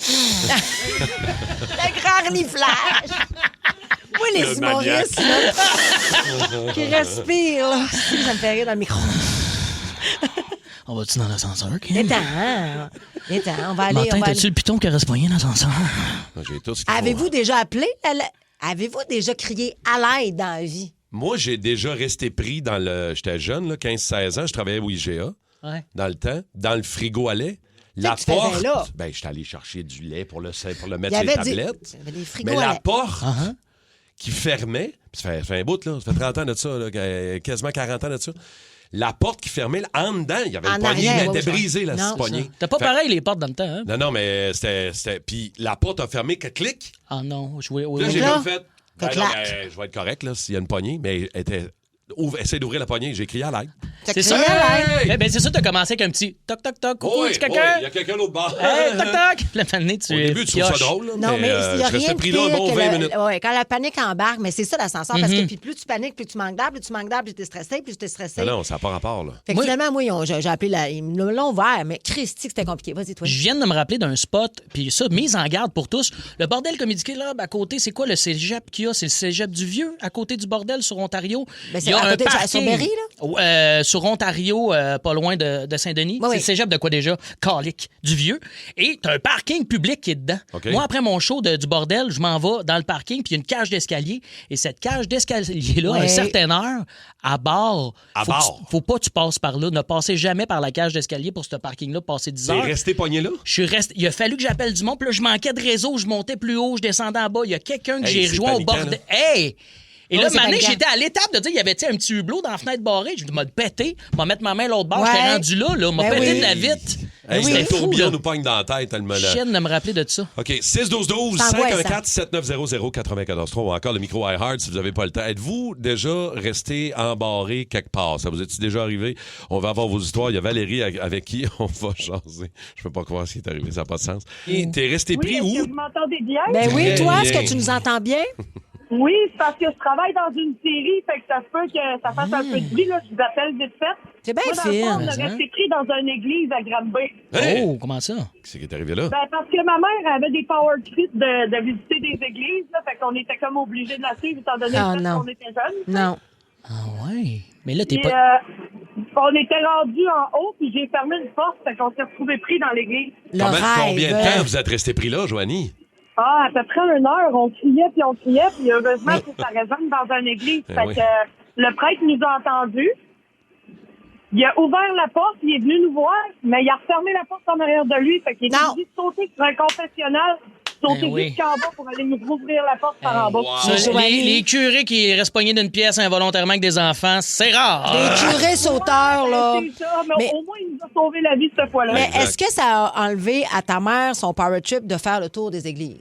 Le grand reniflage! Moi, les humoristes, là, qui respirent, là, ça me fait rire dans le micro. On va-tu dans l'ascenseur, Kim? Attends, on va aller... Martin, t'as-tu le piton qui reste poigné dans l'ascenseur? J'ai tout ce qu'il faut. Avez-vous déjà appelé? Avez-vous déjà crié à l'aide dans la vie? Moi, j'ai déjà resté pris dans le... J'étais jeune, 15-16 ans, je travaillais au IGA, dans le temps, dans le frigo à lait. La porte... Ben, j'étais allé chercher du lait pour le mettre sur les tablettes. Mais la porte qui fermait, ça fait un bout, là, ça fait 30 ans de ça, là, quasiment 40 ans de ça. La porte qui fermait, en dedans, il y avait une poignée, mais elle était brisée, la poignée. T'as pas pareil, les portes dans le temps, hein? Non, mais c'était... Puis la porte a fermé, clic. Ah non, là, j'ai comme fait... je vais être correct, là, s'il y a une poignée, mais elle était... Essaye d'ouvrir la poignée, j'ai crié à l'aide. C'est ça. Ben, c'est ça, t'as commencé avec un petit toc, toc, toc. Coucou, oui, quelqu'un? Il y a quelqu'un l'autre bord. Hey, toc, toc. Puis au début, tu trouves ça drôle, là, non, mais il n'y a rien de pris là un bon 20 minutes. Quand la panique embarque, mais c'est ça l'ascenseur, parce que puis plus tu paniques, plus tu manques d'air, plus tu es stressé, plus tu es stressé. Non, ça n'a pas rapport, là. Fait que finalement, moi, j'ai appelé ils me l'ont ouvert, mais Christy, c'était compliqué. Vas-y, toi. Je viens de me rappeler d'un spot, puis ça, mise en garde pour tous. Le bordel Comedy Club, à côté, c'est quoi le cégep qu'il y a? C'est le cégep du Vieux, à côté du bordel sur Ontario. Ben, c'est à côté sur Berry, là? Sur Ontario, pas loin de Saint-Denis. Oui. C'est le cégep de quoi déjà? Calique, du Vieux. Et t'as un parking public qui est dedans. Okay. Moi, après mon show du bordel, je m'en vais dans le parking, puis il y a une cage d'escalier. Et cette cage d'escalier-là, à une certaine heure, à bord, faut pas que tu passes par là. Ne passez jamais par la cage d'escalier pour ce parking-là, passer 10 heures. T'es resté pogné là? Il a fallu que j'appelle du monde, puis là, je manquais de réseau, je montais plus haut, je descendais en bas. Il y a quelqu'un que j'ai rejoint au bordel. Hey! Et là, maintenant, j'étais à l'étape de dire, il y avait un petit hublot dans la fenêtre barrée. Je me pété, je vais mettre ma main l'autre bord. J'étais rendu là, m'a pété de la vitre. Le tourbillon nous pogne dans la tête tellement là. Je viens de me rappeler de ça. OK, 6-12-12, 514-7900-943 ou encore le micro iHeart si vous n'avez pas le temps. Êtes-vous déjà resté embarré quelque part? Ça vous est-il déjà arrivé? On va avoir vos histoires. Il y a Valérie avec qui on va jaser. Je peux pas croire ce qui est arrivé, ça n'a pas de sens. Et t'es resté pris où? Vous m'entendez bien? Ben oui, toi, est-ce que tu nous entends bien? Oui, c'est parce que je travaille dans une série, fait que ça se peut que ça fasse un peu de bruit, là. Je vous appelle vite fait. C'est bien fait. Moi, on a resté pris dans une église à Granby. Hey! Oh, comment ça? Qu'est-ce qui est arrivé là? Ben, parce que ma mère avait des power trips de visiter des églises, là. Fait qu'on était comme obligés de la suivre, étant donné qu'on était jeunes. Non. Ah ouais. Mais là, t'es pas... on était rendus en haut, puis j'ai fermé une porte, fait qu'on s'est retrouvés pris dans l'église. Combien de temps vous êtes resté pris là, Joanie? À peu près 1 heure, on criait, puis heureusement que ça résonne dans une église. Fait que le prêtre nous a entendus. Il a ouvert la porte, il est venu nous voir, mais il a refermé la porte en arrière de lui. Fait qu'il est obligé de sauter sur un confessionnal sauté oui. jusqu'en bas pour aller nous ouvrir la porte par en bas. Ça, les curés qui restent pognés d'une pièce involontairement avec des enfants, c'est rare. Les curés sauteurs, là. C'est ça, mais au moins, il nous a sauvé la vie cette fois-là. Mais est-ce que ça a enlevé à ta mère son power trip de faire le tour des églises?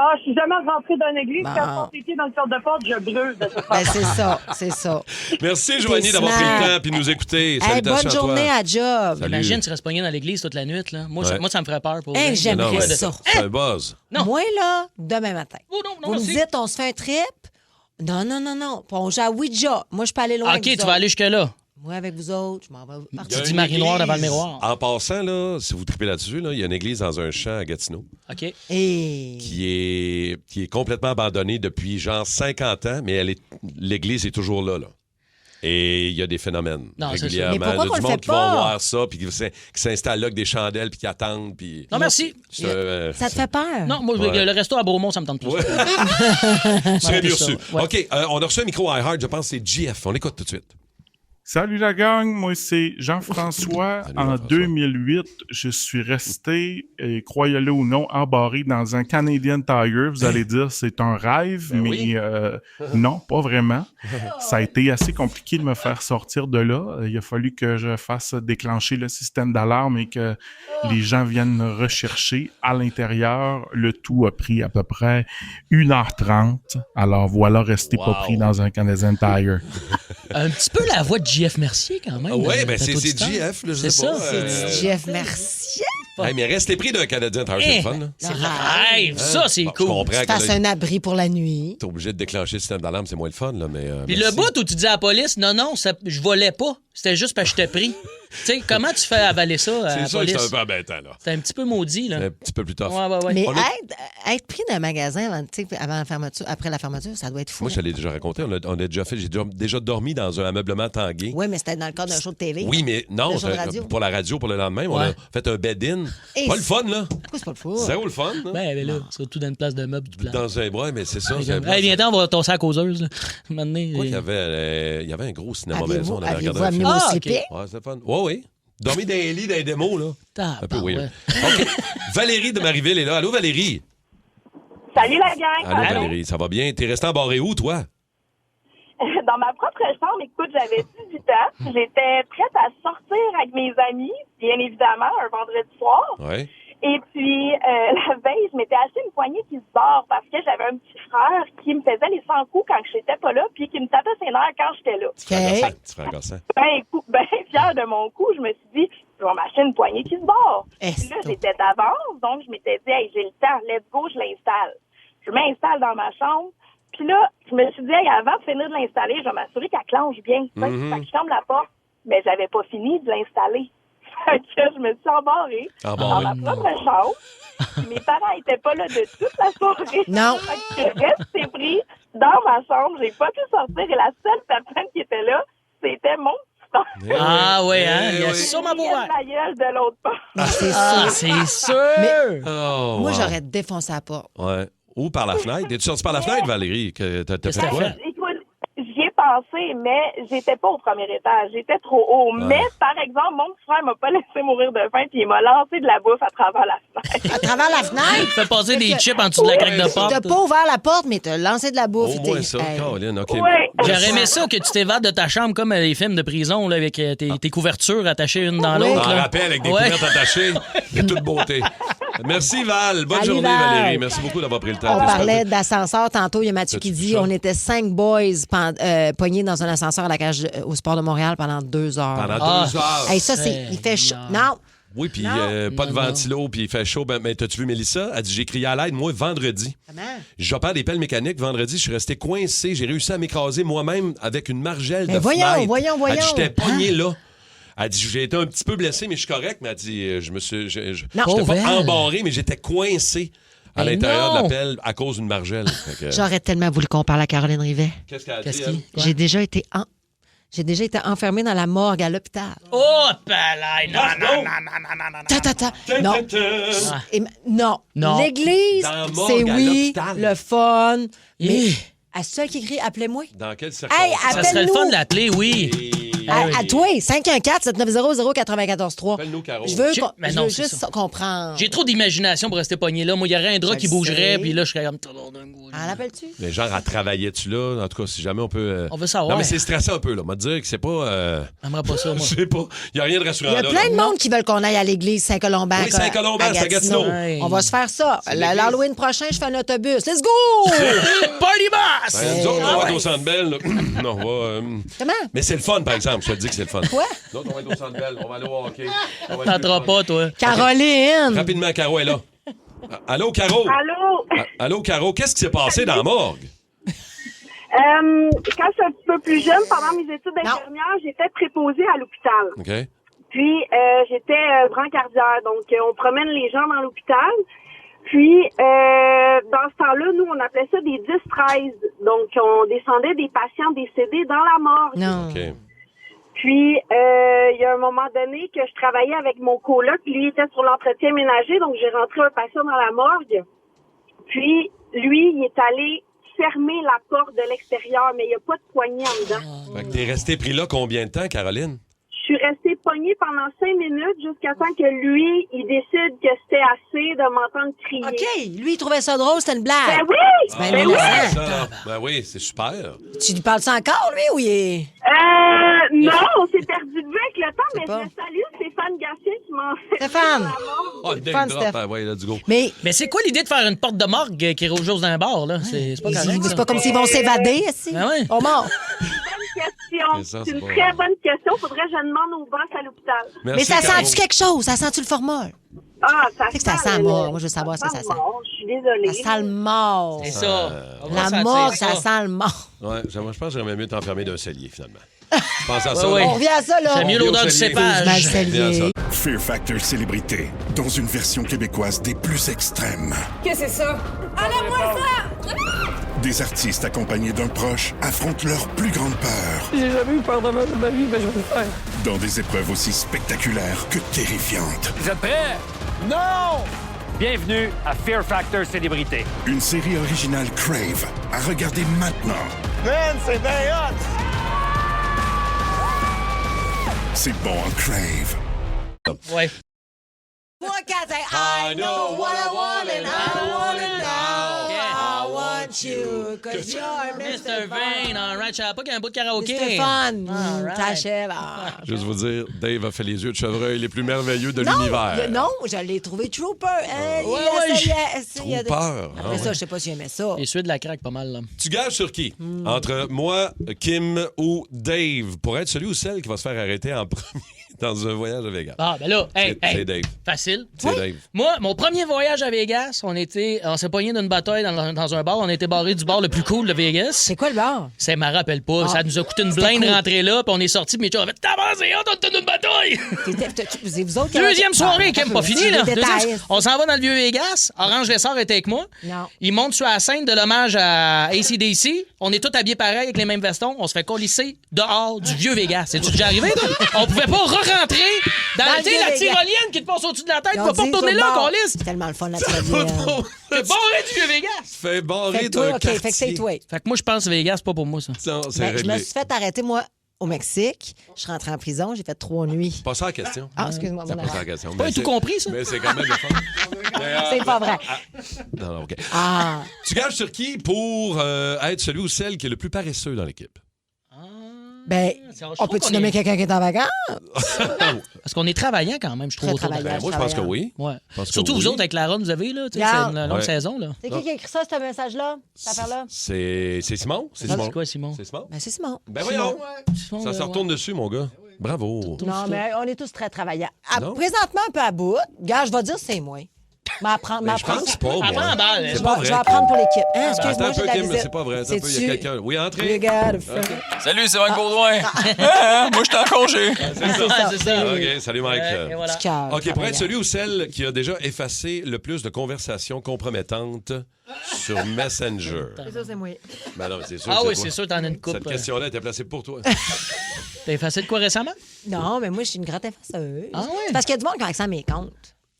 Ah, je suis jamais rentrée dans l'église. Bon. Quand je passe les pieds dans le cadre de porte, je brûle de toute façon. Ben, c'est ça, c'est ça. Merci, Joanie, d'avoir pris le temps et de nous écouter. Hey, Salutations bonne journée à job. Salut. Imagine, tu restes pogné dans l'église toute la nuit. Là. Moi, ça me ferait peur. Pour Hey, vrai. j'aimerais Non, ça. C'est un buzz. Non. Moi, là, demain matin. Oh, non, Vous me merci. dites, on se fait un trip? Non. Puis on joue à Ouija. Moi, je peux aller loin. OK, avec vous tu vas autres. aller jusque-là. Moi, avec vous autres, je m'en vais Il y partir. a dis une Marie Noire devant le église. miroir. En passant, là, si vous tripez là-dessus, là, il y a une église dans un champ à Gatineau OK. Et... qui est complètement abandonnée depuis genre 50 ans, mais l'église est toujours là. Et il y a des phénomènes Non, c'est régulièrement. sûr. Mais pourquoi Là, qu'on du le monde fait qui va pas? voir ça, puis qui s'installe là avec des chandelles, puis qui attendent. Puis... Non, merci. Ça te fait peur? Non, moi, Ouais. le resto à Beaumont, ça me tente plus. Ouais. Tu serais mieux ça, reçu. ouais. OK, on a reçu un micro iHeart, je pense que c'est GF. On l'écoute tout de suite. Salut la gang, moi c'est Jean-François. Salut, En Jean-François. 2008, je suis resté, croyez-le ou non, embarré dans un Canadian Tire. Vous allez dire c'est un rêve, Ben mais oui. non, pas vraiment. Ça a été assez compliqué de me faire sortir de là. Il a fallu que je fasse déclencher le système d'alarme et que les gens viennent me rechercher à l'intérieur. Le tout a pris à peu près 1h30. Alors voilà, restez pas Wow. pris dans un Canadian Tire. Un petit peu la voix de JF Mercier, quand même. Oui, de- ben de c'est auditeur. GF, là, je C'est sais pas. ça. C'est Jeff Mercier. Hey, mais restez pris d'un Canadien Tire, c'est le fun. Là. C'est le rêve. Ça, c'est Bon, je cool. comprends Tu que fasses là, un abri pour la nuit. t'es obligé de déclencher le système d'alarme, c'est moins le fun, là, mais... Puis merci. le bout où tu dis à la police, non, je volais pas. C'était juste parce que je t'ai pris. Tu sais, comment tu fais avaler ça à C'est la sûr que police? c'est un peu embêtant, là. C'est un petit peu maudit, là. C'est un petit peu plus tough. Ouais. Mais On a- être pris d'un magasin avant la fermeture, après la fermeture, ça doit être fou. Moi, je te l'ai déjà raconté. On a déjà fait... J'ai déjà dormi dans un ameublement tangué. Oui, mais c'était dans le cadre d'un show de TV. Oui, mais non, Un show de radio. pour la radio, pour le lendemain, on a fait un bed-in. Et Pas le fun, là. Pourquoi c'est pas le fou? Zéro le fun, là. Ben là, surtout dans une place de meubles du plan. Dans un bras, mais c'est ça. c'est un Hey, viens-t'en, on va tosser à la causeuse, là. Maintenant, Quoi qu'il y avait un gros cinéma Avez-vous- maison. On avait avez-vous regardé un film. amené au Ah, CP? ok. Ouais, c'était fun. Oui. Dormi dans les lits, dans les démos, là. Un peu weird. ouais. OK. Valérie de Marieville est là. Allô, Valérie? Salut la gang! Allô, Valérie. Ça va bien? T'es resté embarré où, toi? Dans ma propre chambre, écoute, j'avais 18 ans. J'étais prête à sortir avec mes amis, bien évidemment, un vendredi soir. Ouais. Et puis, la veille, je m'étais acheté une poignée qui se barre parce que j'avais un petit frère qui me faisait les 100 coups quand j'étais pas là, puis qui me tapait ses nerfs quand j'étais là. Petit frère gossant. Ben fière de mon coup, je me suis dit, je vais m'acheter une poignée qui se barre. Puis là, j'étais d'avance, donc je m'étais dit, hey, j'ai le temps, let's go, je l'installe. Je m'installe dans ma chambre. Puis là, je me suis dit, hey, avant de finir de l'installer, je vais m'assurer qu'elle clenche bien. Fait que je ferme la porte, mais j'avais pas fini de l'installer. Fait que je me suis embarrée dans ma propre chambre. Mes parents étaient pas là de toute la soirée. Non. Fait que je suis restée pris dans ma chambre. J'ai pas pu sortir et la seule personne qui était là, c'était mon petit frère. Ah ouais, hein? Il y a oui. sûrement beau Il la gueule de l'autre part. C'est sûr! Mais Oh, moi, wow. j'aurais défoncé la porte. Ouais. Ou par la fenêtre. Es-tu sorti par la fenêtre, Valérie? Que t'as fait quoi? Écoute, j'y ai pensé, mais j'étais pas au premier étage. J'étais trop haut. Ouais. Mais, par exemple, mon petit frère m'a pas laissé mourir de faim puis il m'a lancé de la bouffe à travers la fenêtre. À travers la fenêtre? Fais passer des chips en dessous de la craque de porte. T'as pas ouvert la porte, mais t'as lancé de la bouffe. Au moins ça, Caroline. OK. Ouais. J'aurais aimé ça que tu t'évades de ta chambre comme les films de prison là, avec tes couvertures attachées une dans On l'autre. en là. rappelle avec des Ouais. couvertes attachées de toute beauté. Merci, Val. Bonne Salut, journée, Val. Valérie. Merci beaucoup d'avoir pris le temps. On T'es parlait super- d'ascenseur tantôt. Il y a Mathieu qui dit on était 5 boys pognés dans un ascenseur à la cage au Sport de Montréal pendant 2 heures. Pendant 2 heures. Hey, ça, il fait chaud. Non. Oui, puis Non. pas de ventilo, puis il fait chaud. Ben, mais t'as-tu vu Mélissa? Elle dit j'ai crié à l'aide, moi, vendredi. Comment? J'opère des pelles mécaniques. Vendredi, je suis resté coincé. J'ai réussi à m'écraser moi-même avec une margelle Mais de voyons, fenêtre. voyons. Elle dit j'étais pogné Hein? là. Elle dit j'ai été un petit peu blessé, mais je suis correct. Mais elle dit je me suis. Non. J'étais Pauvre pas elle. embarré, mais j'étais coincé à Mais l'intérieur non. de la pelle à cause d'une margelle. Fait que- J'aurais tellement voulu qu'on parle à Caroline Rivet. Qu'est-ce qu'elle a dit? elle? J'ai déjà été enfermée dans la morgue à l'hôpital. Oh, palais! Non. Ta. Non. Non. Non. L'église, Dans la morgue c'est à oui, l'hôpital. le fun. Mais Eh. à ceux qui écrit, appelez-moi. Dans quelle Hey, circonstance? Ça serait le appelle-nous. fun de l'appeler, oui. À toi, 514-790-0943. Appelle-nous, Caro. Je veux, Mais je non, veux c'est juste ça. comprendre. J'ai trop d'imagination pour rester pogné là. Moi, il y aurait un drap Je qui le bougerait, sais. puis là, je serais comme... En l'appelles-tu? Mais genre, à travailler-tu là? En tout cas, si jamais on peut. On veut savoir. Non, mais c'est stressant un peu, là. On va te dire que c'est pas. J'aimerais pas ça, moi. Je sais pas. Il n'y a rien de Il rassurant y a là. plein de là. monde qui veulent qu'on aille à l'église Saint-Colomban. Oui, Saint-Colomban, c'est à Gatineau. Ouais. On va se faire ça. C'est l'église. L'Halloween prochain, je fais un autobus. Let's go! Party boss! Ben, nous autres, on va être au Centre Bell. là. Non, on va. Comment? Mais c'est le fun, par exemple. Je te dis que c'est le fun. Quoi? Nous autres, on va être au Centre Bell. On va aller au hockey. On va être T'entends plus le fun. pas, toi. Caroline! Rapidement, Caro est là. Allô, Caro? Allô? Allô, Caro? Qu'est-ce qui s'est passé dans la morgue? Quand j'étais un petit peu plus jeune, pendant mes études d'infirmière, j'étais préposée à l'hôpital. OK. Puis, j'étais brancardière. Donc, on promène les gens dans l'hôpital. Puis, dans ce temps-là, nous, on appelait ça des 10-13. Donc, on descendait des patients décédés dans la morgue. Non. OK. Puis, il y a un moment donné que je travaillais avec mon coloc. Lui, il était sur l'entretien ménager. Donc, j'ai rentré un patient dans la morgue. Puis, lui, il est allé fermer la porte de l'extérieur, mais il n'y a pas de poignée en dedans. Fait que t'es resté pris là combien de temps, Caroline? Je suis restée pognée pendant 5 minutes jusqu'à temps que lui, il décide que c'était assez de m'entendre crier. OK. Lui, il trouvait ça drôle, c'était une blague. Ben oui! Ben, Ben innocent. Ça, ben oui, c'est super. Tu lui parles ça encore, lui, ou il est... Non, on s'est perdu de vue avec le temps, mais pas. je salue Stéphane Gatien qui m'a fait Stéphane! la mort. Oh, le Fun, name drop. Steph. Ah, ouais, let's go. Mais Mais c'est quoi l'idée de faire une porte de morgue qui rouge dans un bar, là? C'est pas correct, c'est ça. pas comme s'ils vont s'évader, ici. Ben ouais. On mort. Bonne question. C'est ça, C'est c'est une pas- très bonne question. Faudrait que je demande au boss à l'hôpital. Mais Merci, ça Caro. sent-tu quelque chose? Ça sent-tu le formol? Ah, ça C'est que ça sent mort. Moi, je veux savoir ce que ça sent. mort. Je suis désolée. Ça sent le mort. C'est ça. On va La sentir mort, ça sent le mort. Ouais, je pense que j'aimerais mieux t'enfermer d'un cellier, finalement. Je pense à ça. Ouais, là. On revient à ça, là. C'est mieux l'odeur du cellier. Mal cépage. cellier. Bien ça. Fear Factor Célébrité, dans une version québécoise des plus extrêmes. Qu'est-ce que c'est ça? Enlève-moi ça! Des artistes accompagnés d'un proche affrontent leur plus grande peur J'ai jamais eu peur de ma vie, mais je vais le faire. dans des épreuves aussi spectaculaires que terrifiantes. Vous êtes prêts? Non! Bienvenue à Fear Factor Célébrité. Une série originale Crave à regarder maintenant. Man, c'est bien hot! C'est bon en Crave. Ouais. Moi, quand I know what I want and I want it now. I want you, cause you're Mr. Vane, all right. Je savais pas qu'il y a un bout de karaoké. Mr. Fun. All right. T'achèves. Juste vous dire, Dave a fait les yeux de chevreuil les plus merveilleux de Non, l'univers. non, je l'ai trouvé trooper. ouais, Trop peur. Ah Après ouais. ça, je sais pas si j'aimais ça. Et celui de la craque pas mal, là. Tu gages sur qui? Entre moi, Kim ou Dave, pour être celui ou celle qui va se faire arrêter en premier dans un voyage à Vegas. Ah, ben là, hey, C'est Dave. Facile. C'est Dave. Moi, mon premier voyage à Vegas, on s'est pogné d'une bataille dans un bar. On a été barré du bar le plus cool de Vegas. C'est quoi le bar? Ça me rappelle pas. Ça nous a coûté une blinde rentrer là, puis on est sorti, puis mes chums ont fait « T'as c'est hot, on te donne une bataille! » Vous autres, Deuxième soirée, Kim, pas fini, là. Détails. On s'en va dans le vieux Vegas. Orange Lessard était avec moi. Non. Il monte sur la scène de l'hommage à AC/DC. On est tous habillés pareil avec les mêmes vestons. On se fait colisser dehors du vieux Vegas. C'est-tu déjà arrivé, toi? On pouvait pas re-rentrer dans le tu sais, vieux la Vegas. tyrolienne qui te passe au-dessus de la tête. Tu Ils ont vas pas dit, retourner sur là, le bar. qu'on lisse. C'est tellement le fun, la tyrolienne. C'est barré du vieux Vegas. Fais barrer Fait que d'un toi, OK, quartier. fait que c'est toi. Fait que moi, je pense que Vegas, c'est pas pour moi, ça. Non, c'est Ben, je me réglé. suis fait arrêter, moi, au Mexique. Je suis rentrée en prison, j'ai fait 3 nuits. Pas ça la question. Ah, excuse-moi, C'est mon pas ça la erreur. question. Pas Mais tout c'est- compris, ça. Mais c'est quand même le fun. Mais, C'est pas vrai. Non, non, OK. Ah, Tu gages sur qui pour être celui ou celle qui est le plus paresseux dans l'équipe? ben, Je on trouve peut-tu qu'on nommer est- quelqu'un qui est en vacances? Parce qu'on est travaillant quand même, je trouve. Très autour de- travaillant. Ben, moi, je pense que oui. Ouais. Je pense que Surtout vous oui. autres avec la run que vous avez, là. Tu sais, Regarde. c'est une longue Ouais. saison, là. C'est qui a écrit ça, ce message-là? Cette affaire-là? C'est Simon? C'est Simon. C'est quoi, Simon? C'est Simon? Ben, c'est Simon. Ben voyons. Simon, Ça se ouais. retourne dessus, mon gars. Bravo. Non, mais on est tous très travaillants. Non. Présentement, un peu à bout. Gars, je vais dire c'est moi. M'apprendre, Mais je pense pas, moi. Apprends la balle. Je C'est vais, pas je vais vrai. apprendre pour l'équipe. Hein, Attends excuse-moi, un j'ai peu, de la Kim, visite. c'est pas vrai. Attends un peu, il y a C'est-tu- quelqu'un. Oui, You entrez. got a friend. Salut, c'est Frank Baudouin. Moi, je suis en congé. C'est ça. OK, salut, Mike. Et voilà. Petit cœur, OK, pour être travaillant. celui ou celle qui a déjà effacé le plus de conversations compromettantes sur Messenger. C'est ça, c'est moi. Ben non, c'est sûr. Ah que oui, toi. c'est sûr, t'en as une coupe. Cette question-là était placée pour toi. T'as effacé de quoi récemment? Non, mais moi, je suis une grande effaceur. Ah ouais? Parce qu'il y a du monde qui a accès à mes comptes.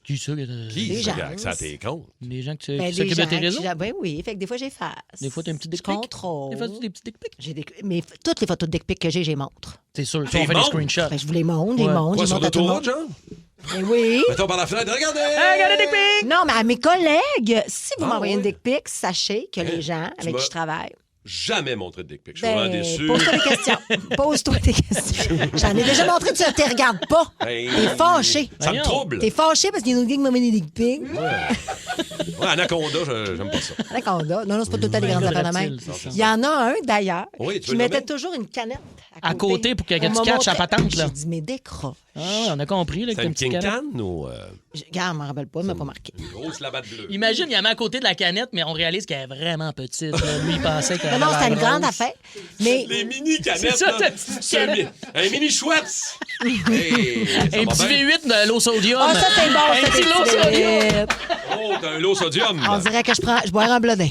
Qui ça? Qui Des ça gens. que ça tes comptes? Des gens qui Ben, s'occupent de tes réseaux? Ben oui, fait que des fois, j'efface. Des fois, t'as une petite dick Je pic? contrôle. Des fois, tu as des petits dick pics? Mais toutes les photos de dick pic que j'ai les montre. C'est sûr. T'es Ça, on fait des montres? screenshots. Ben, je vous les montre, les Ouais. montre. Quoi, je sur montre à tout le l'autoroute, monde. genre? Ben oui. Mettons par la fenêtre, regardez! Regardez des dick pics! Non, mais à mes collègues, si vous Ah, m'envoyez ouais. une dick pic, sachez que les gens Tu avec m'as- qui je travaille, Jamais montré de dick pic. Je suis vraiment déçu. pose-toi des questions. Pose-toi des questions. J'en ai déjà montré, tu ne te regardes pas. Hey. T'es fâché. Ça me trouble. T'es fâché parce qu'il y a une qui m'a mis des dick pics. Ouais, Anaconda, j'aime pas ça. Anaconda. Non, c'est pas tout le temps des grandes Ouais, affaires de même. reptile, ça. Il y en a un, d'ailleurs, Oui, tu qui veux le mettait nommer? toujours une canette À côté pour que On tu m'a catches la montré- patente, là. J'ai dit, mais décroche. Ah, on a compris, là, C'est avec une une petite King canette. Can ou Regarde, je m'en rappelle pas, il m'a pas marqué. une grosse lavade bleue? Imagine, il y a mis à côté de la canette, mais on réalise qu'elle est vraiment petite. Là. Lui, il pensait qu'elle Non, non, avait c'était une l'air grande grosse. affaire. Mais Les mini canettes, C'est ça, là. ta petite C'est un canette. un mini Schweppes. Hey, ça Un va petit bien? V8 de l'eau sodium. Ah, ça, c'est bon, Un ça, petit c'est lot sodium. Oh, t'as un lot sodium. On dirait que je boirais un blodin.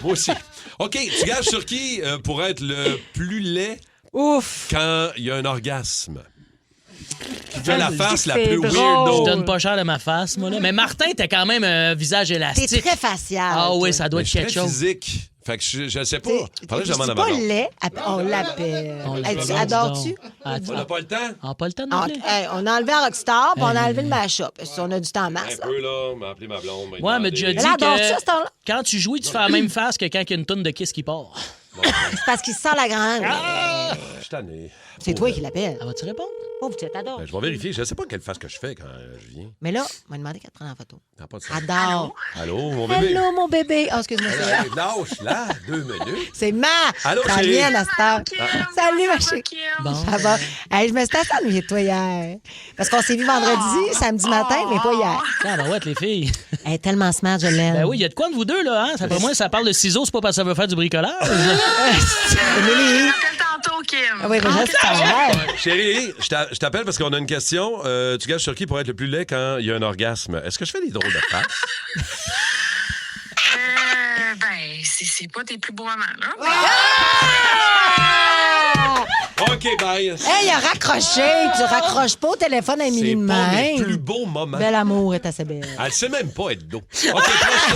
Moi aussi. OK, tu gages sur qui pour être le plus laid Ouf! quand il y a un orgasme? Qui fait la face la c'est plus drôle. weirdo. Je donne pas cher de ma face, moi. Là. Mais Martin, t'as quand même un visage T'es élastique. très facial. Ah oui, toi. ça doit Mais être je suis quelque très chose. physique. Fait que je sais pas. Faudrait que je Je demande dis à ma pas blonde. lait, on l'appelle. On Hey, l'appelle, tu dis adores-tu? donc. Attends. On n'a pas le temps? Ah, pas le temps de Ah, m'appeler? hey, on a enlevé un Rockstar, puis on a enlevé le mashup. Si on a du temps en Un masse. là. peu, là. M'a appelé ma blonde. m'a Ouais, mais demandé. tu as dit Elle adore que ça, ce temps-là. quand tu jouis, tu fais la même face que quand il y a une toune de Kiss qui part. C'est parce qu'il sent la grande. Je suis tanné. C'est toi qui l'appelles. Ah, vas-tu répondre? Pauvre, tu t'adores. Ben, je vais vérifier. Je sais pas quelle face que je fais quand je viens. Mais là, on m'a demandé qu'elle te prenne en photo. T'as pas de ça. Adore. Allô, mon bébé? Hello, mon bébé. Oh, excuse-moi, c'est Hey, lâche, là, 2 minutes. C'est ma. Allô, Ça chérie? vient à cette heure. Salut, ma chérie. Bon. Ça va. Hey, je me suis ennuyée de toi hier. Parce qu'on s'est vu vendredi, samedi matin, mais pas hier. Ah, ben ouais, les filles. Elle est tellement smart, je l'aime. Ben oui, il y a de quoi de vous deux, là, hein? Ça, pour moi, ça parle de ciseaux, c'est pas parce que ça veut faire du bricolage. Émilie. Tantôt, Kim. Ah oui, mais j'espère. Chérie, je t'appelle parce qu'on a une question. Tu gages sur qui pour être le plus laid quand il y a un orgasme? Est-ce que je fais des drôles de faces? Ben, c'est pas tes plus beaux moments, là. OK, bye. Hey, il a raccroché. Tu raccroches pas au téléphone à Émilie C'est de pas mes même. plus beaux moments. Bel amour est assez belle. Elle sait même pas être dos. OK, prochain.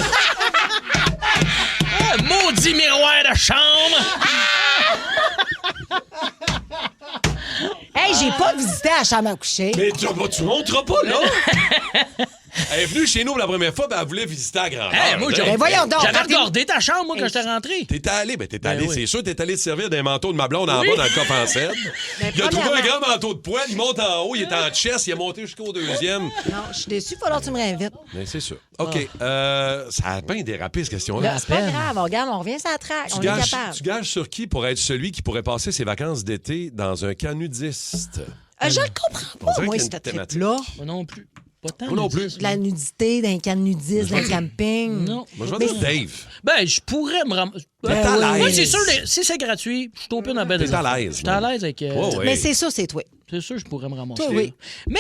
Ah, maudit miroir de chambre! Hey, j'ai pas visité la chambre à coucher. Mais tu monteras pas, là. Elle est venue chez nous pour la première fois, ben elle voulait visiter à grandeur. Hey, moi, Ben voyons donc. j'avais regardé ta chambre, moi, quand j'étais rentré. T'es allé, oui. c'est sûr, t'es allé te servir d'un manteau de ma blonde en Oui. bas dans le coffre en cèdre. Il a trouvé un premièrement- grand manteau de poêle, il monte en haut, il est en chest, il est monté jusqu'au deuxième. Non, je suis déçue. Il va falloir que tu me réinvites. Mais c'est sûr. OK, ça a bien dérapé, cette question-là. Là, c'est pas grave. Regarde, on revient sur la traque. On est capable. Tu gages sur qui pour être celui qui pourrait passer ses vacances d'été dans un camp nudiste? Je le comprends On pas, dirait moi, qu'il y a une cette thématique. trip-là. Moi non plus. Pas tant. Moi non plus. De la nudité, d'un camp nudiste, d'un camping. Non. Moi, je vais dire Dave. Ben, je pourrais me ramasser. T'es à l'aise. Moi, c'est sûr, si c'est gratuit, je suis open à belle T'es à l'aise, Je suis à l'aise avec. Ouais, ouais. Mais c'est ça, c'est toi. C'est sûr, je pourrais me ramasser. Toi, oui. Mais,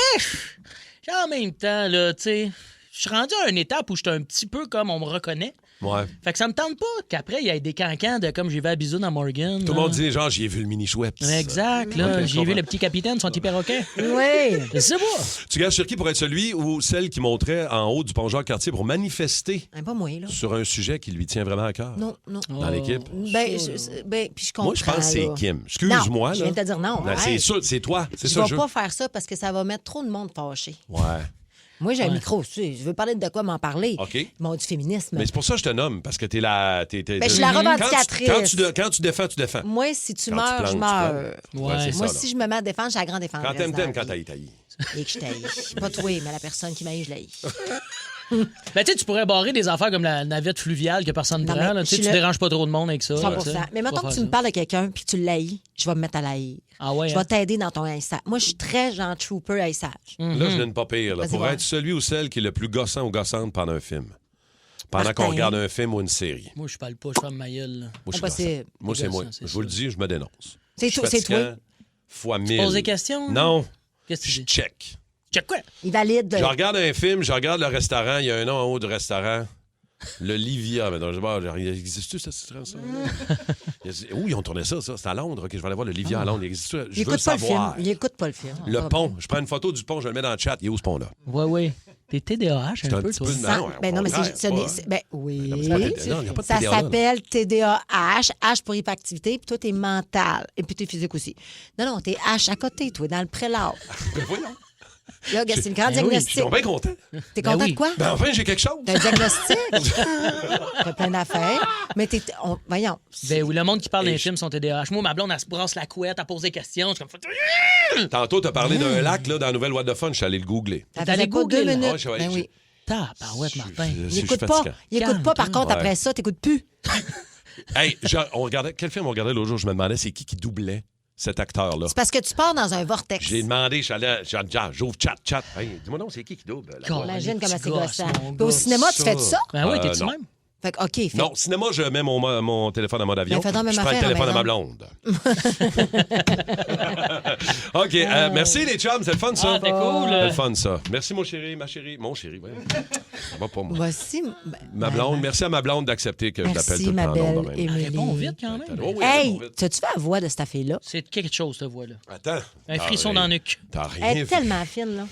en même temps, là, tu sais, je suis rendu à une étape où je suis un petit peu comme on me reconnaît. Ouais. Fait que ça me tente pas qu'après, il y ait des cancans de comme j'ai vu à Bisou dans Morgan. Tout le monde dit, genre, j'y ai vu le mini Schweppes. Exact, là. Ok, je J'ai vu comprends. le petit capitaine, son petit perroquet. Oui. C'est beau. Tu gages sur qui pour être celui ou celle qui monterait en haut du pont Jacques-Cartier pour manifester Pas moi, là. sur un sujet qui lui tient vraiment à cœur? Non, non. Dans l'équipe? Puis je comprends. Moi, je pense que c'est là. Kim. Excuse-moi. Non, je là. viens de te dire non. Ben, c'est arrête. sûr, c'est toi. C'est Je ça le vais jeu. pas faire ça parce que ça va mettre trop de monde fâché. Ouais. Moi, j'ai un Ouais. micro. Tu sais, je veux parler de quoi m'en parler. OK. Ils m'ont du féminisme. Mais c'est pour ça que je te nomme, parce que t'es la. Ben, je suis la revendicatrice. Quand tu défends, tu défends. Moi, si tu Quand tu meurs, plantes, je tu meurs. plantes. Ouais, c'est Moi, ça, là. si je me mets à défendre, je suis la grande défense. Quand t'aimes, quand t'ailles, t'ailles. Et que je t'aille. Pas toi, mais la personne qui m'aille, je l'aille. Ben, tu sais, tu pourrais barrer des affaires comme la navette fluviale que personne ne Non, prend. mais là. Tu sais, je tu suis déranges pas trop de monde avec ça. 100%. là, tu sais. Mais Tu mettons vas que tu faire me parles de quelqu'un puis tu l'haïs, je vais me mettre à l'haïr. Ah ouais, Je hein? vais t'aider dans ton haïssage. Moi, je suis très genre trooper haïssage. Là, je n'aime pas pire. Là, Vas-y, pour voir. être celui ou celle qui est le plus gossant ou gossante pendant un film. Pendant Martin. qu'on regarde un film ou une série. Moi, je parle pas, je ferme ma gueule. là. Moi, je suis Impossible. gossant. Moi, c'est moi. Gossant, c'est Je vous le dis, je me dénonce. C'est Je suis toi- c'est toi. fatigant fois 1000. poses des questions? Non. Qu'est-ce que tu Je dis? check. Check quoi? Il valide. Je regarde un film, je regarde le restaurant, il y a un nom en haut du restaurant. Le Livia. Mais non, il existe-tu, ça? Où ils ont tourné ça? C'est à Londres. OK, je vais aller voir le Livia à Londres. Il existe-tu? Je veux savoir. Il écoute pas le film. Le pont. Je prends une photo du pont, je le mets dans le chat. Il est où ce pont-là? Oui. T'es TDAH un peu, toi. Ben non, mais oui. Ça s'appelle TDAH. H pour hyperactivité, puis toi, t'es mental. Et puis t'es physique aussi. Non, t'es H à côté, toi, dans le prélat. Ben voyons. Là, c'est une grande diagnostic. Je suis bien content. T'es content de quoi? Ben enfin, j'ai quelque chose. T'as un diagnostic. T'as plein d'affaires. Mais voyons. Ben oui, le monde qui parle d'un film sont TDAH. Moi, ma blonde, elle se brasse la couette, elle pose des questions. Je suis comme... Tantôt, t'as parlé d'un lac là, dans la nouvelle What the Fun. Je suis allé le googler. T'as allé googler 2 minutes. Ben oui. Tabarouette, Martin. Il écoute pas. Par contre, après ça, t'écoutes plus. Hey, quel film on regardait l'autre jour? Je me demandais c'est qui doublait cet acteur-là. C'est parce que tu pars dans un vortex. J'ai demandé, j'ouvre chat. Hey, dis-moi donc, c'est qui double? Imagine comment c'est gossant. Au cinéma, tu fais ça? Ben oui, t'es-tu même? Fait que, OK. Non, cinéma, je mets mon téléphone à mode avion. Je prends le téléphone à ma blonde. OK, merci les chums, c'est le fun ça. C'était cool. C'est le fun ça. Merci mon chéri, ma chérie. Mon chéri, ouais. Ça va pas moi. Voici ma blonde. Merci à ma blonde d'accepter que je l'appelle tout le temps. Merci, ma belle Émilie. Réponds vite quand même. Hey, t'as-tu fait la voix de cette fille-là? C'est quelque chose, cette voix-là. Attends. Un frisson dans le nuque. T'as rien Elle est tellement fine, là.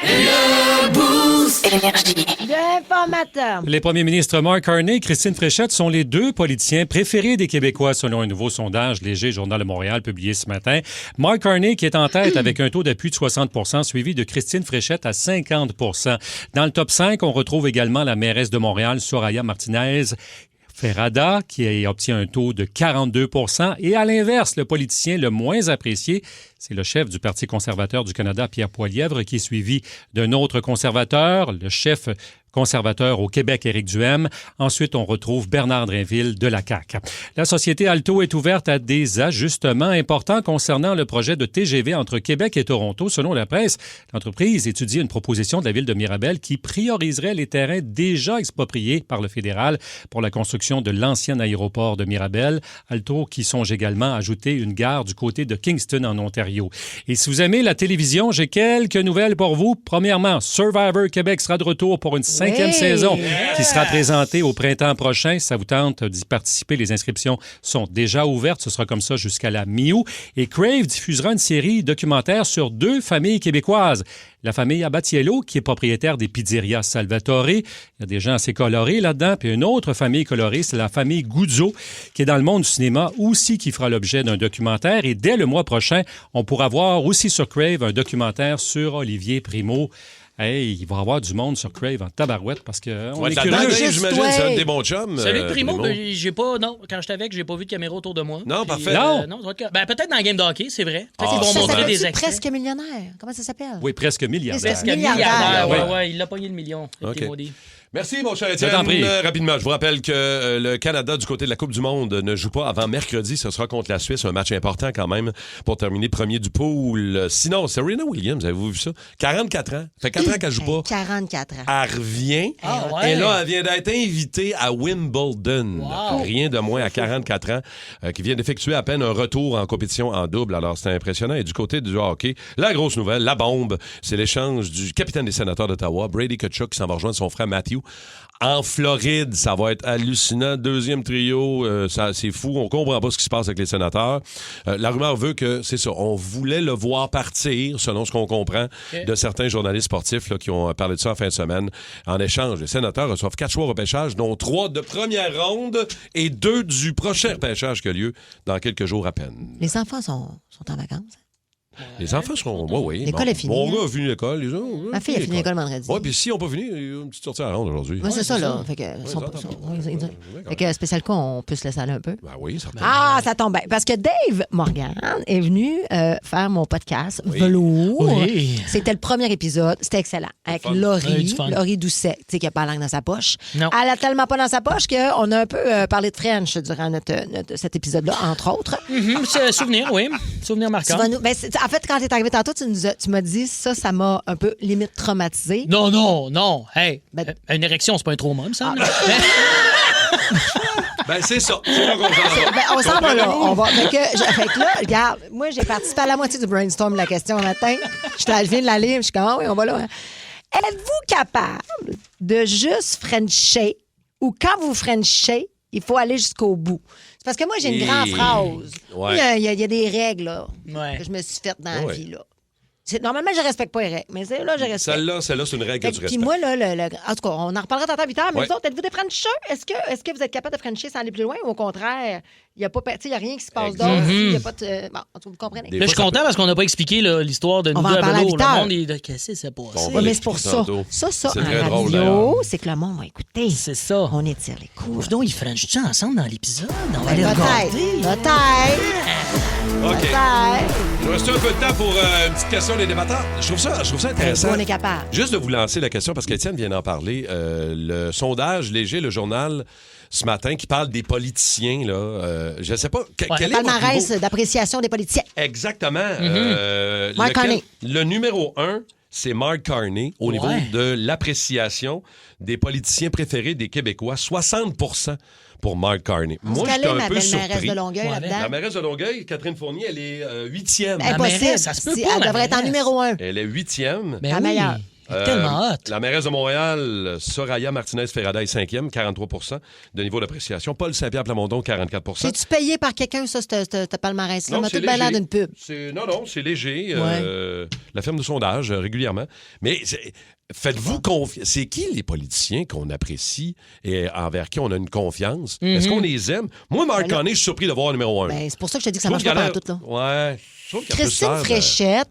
Le Boost Énergie. L'informateur. Les premiers ministres Mark Carney et Christine Fréchette sont les deux politiciens préférés des Québécois selon un nouveau sondage léger Journal de Montréal publié ce matin. Mark Carney qui est en tête avec un taux d'appui de 60 % suivi de Christine Fréchette à 50 %. Dans le top 5, on retrouve également la mairesse de Montréal, Soraya Martinez Ferrada, qui obtient un taux de 42 %. Et à l'inverse, le politicien le moins apprécié, c'est le chef du Parti conservateur du Canada, Pierre Poilievre, qui est suivi d'un autre conservateur, le chef conservateur au Québec, Éric Duhem. Ensuite, on retrouve Bernard Drinville de la CAQ. La société Alto est ouverte à des ajustements importants concernant le projet de TGV entre Québec et Toronto. Selon la presse, l'entreprise étudie une proposition de la ville de Mirabel qui prioriserait les terrains déjà expropriés par le fédéral pour la construction de l'ancien aéroport de Mirabel. Alto qui songe également à ajouter une gare du côté de Kingston en Ontario. Et si vous aimez la télévision, j'ai quelques nouvelles pour vous. Premièrement, Survivor Québec sera de retour pour une 5e saison qui sera présentée au printemps prochain. Si ça vous tente d'y participer, les inscriptions sont déjà ouvertes. Ce sera comme ça jusqu'à la mi-août. Et Crave diffusera une série documentaire sur 2 familles québécoises. La famille Abatiello, qui est propriétaire des pizzerias Salvatore. Il y a des gens assez colorés là-dedans. Puis une autre famille colorée, c'est la famille Guzzo, qui est dans le monde du cinéma aussi, qui fera l'objet d'un documentaire. Et dès le mois prochain, on pourra voir aussi sur Crave un documentaire sur Olivier Primo. Hey, il va y avoir du monde sur Crave en tabarouette parce que on est curieux. J'imagine, c'est un des bons chums. Salut Primo, j'ai pas, non, quand j'étais avec, j'ai pas vu de caméra autour de moi. Non, parfait. Non, peut-être dans le game de hockey, c'est vrai. Peut-être qu'ils vont montrer des extraits. Presque millionnaire. Comment ça s'appelle? Oui, presque milliardaire. Presque milliardaire, ouais, il a pogné le million. Merci, mon cher Étienne. Rapidement, je vous rappelle que le Canada, du côté de la Coupe du Monde, ne joue pas avant mercredi. Ce sera contre la Suisse, un match important quand même pour terminer premier du pool. Sinon, Serena Williams, avez-vous vu ça? 44 ans. Ça fait 4 ans qu'elle joue pas. 44 ans. Elle revient. Et là, elle vient d'être invitée à Wimbledon. Wow. Rien de moins à 44 ans, qui vient d'effectuer à peine un retour en compétition en double. Alors, c'est impressionnant. Et du côté du hockey, la grosse nouvelle, la bombe, c'est l'échange du capitaine des Sénateurs d'Ottawa, Brady Tkachuk, qui s'en va rejoindre son frère Matthew en Floride. Ça va être hallucinant. 2e trio, c'est fou. On comprend pas ce qui se passe avec les Sénateurs. La rumeur veut que, c'est ça, on voulait le voir partir, selon ce qu'on comprend, de certains journalistes sportifs là, qui ont parlé de ça en fin de semaine. En échange, les Sénateurs reçoivent 4 choix au repêchage, dont 3 de première ronde et 2 du prochain repêchage qui a lieu dans quelques jours à peine. Les enfants sont en vacances. Les enfants sont... Oui. L'école est finie. Mon gars a fini l'école. Ma fille a fini l'école vendredi. Oui, puis si on n'a pas fini, il y a une petite sortie à rendre aujourd'hui. Oui, c'est ça, là. Fait que spécial quoi, on peut se laisser aller un peu? Ben oui, ça ça tombe bien. Parce que Dave Morgan est venu faire mon podcast Velours. Oui. C'était le premier épisode. C'était excellent. Avec Laurie Doucet, tu sais, qui n'a pas la langue dans sa poche. Non. Elle a tellement pas dans sa poche qu'on a un peu parlé de French durant cet épisode-là, entre autres. C'est souvenir, oui. Souvenir marquant. En fait, quand tu es arrivé tantôt, tu m'as dit ça m'a un peu limite traumatisé. Non. Hey, une érection, c'est pas un trauma, il me semble. Ben, c'est ça. C'est là qu'on s'en va. On s'en va là. Fait que là, regarde, moi, j'ai participé à la moitié du brainstorm de la question le matin. Je viens de la lire, je suis comme, oui, on va là. Êtes-vous capable de juste frencher ou quand vous frenchez, il faut aller jusqu'au bout? C'est parce que moi, j'ai une grande phrase. Ouais. Il y a des règles là, Ouais. que je me suis faites dans la vie. Là. Normalement, je respecte pas les règles, mais là, je respecte. Celle-là, c'est une règle que tu respectes. Puis moi, là, en tout cas, on en reparlera tantôt à 8 heures, mais Ouais. vous autres, êtes-vous des Frenchers? Est-ce que vous êtes capable de Frencher sans aller plus loin ou au contraire, il n'y a rien qui se passe d'autre? Il y a pas de... Bon, en tout cas, vous comprenez. Mais je suis content parce qu'on n'a pas expliqué là, l'histoire de nous va deux en à parler à vélo. 8 Le heures. monde, qu'est-ce qui s'est passé? Oui, mais c'est pour ça. Ça, C'est en très drôle, radio, d'ailleurs. c'est que le monde va écouter. C'est ça. On étire les coups. Donc, ils frenchent-tu ensemble dans l'épisode? On va aller Peut-être. regarder. OK. Peut-être. Il reste un peu de temps pour une petite question des débatteurs. Je trouve ça intéressant. On est capable. Juste de vous lancer la question, parce qu'Étienne vient d'en parler. Le sondage léger, le journal, ce matin, qui parle des politiciens. Là, je ne sais pas. Quel est votre Palmarès niveau? d'appréciation des politiciens. Exactement. Mark Carney. Le numéro 1, c'est Mark Carney, au niveau de l'appréciation des politiciens préférés des Québécois. 60% pour Mark Carney. Moi, j'étais un peu surpris. La mairesse de Longueuil là-dedans. La mairesse de Longueuil, Catherine Fournier, elle est 8e. Impossible. ça se peut Si pas, elle la devrait être en mairesse. numéro 1. Elle est 8e. Ben La oui. meilleure. Tellement hot. La mairesse de Montréal, Soraya Martinez-Ferrada est 5e, 43% de niveau d'appréciation. Paul Saint-Pierre Plamondon, 44%. C'est-tu payé par quelqu'un, ça, ce palmarès-là? Non, On m'a c'est tout bien l'air léger. d'une pub. Non, c'est léger. La firme de sondage, régulièrement. Mais faites-vous confiance. C'est qui les politiciens qu'on apprécie et envers qui on a une confiance? Est-ce qu'on les aime? Moi, Mark Carney, je suis surpris de voir numéro 1. Ben, c'est pour ça que je te dis que ça marche pas partout, là. Ouais. Je trouve qu'il y a plus Christine l'air de- Fréchette,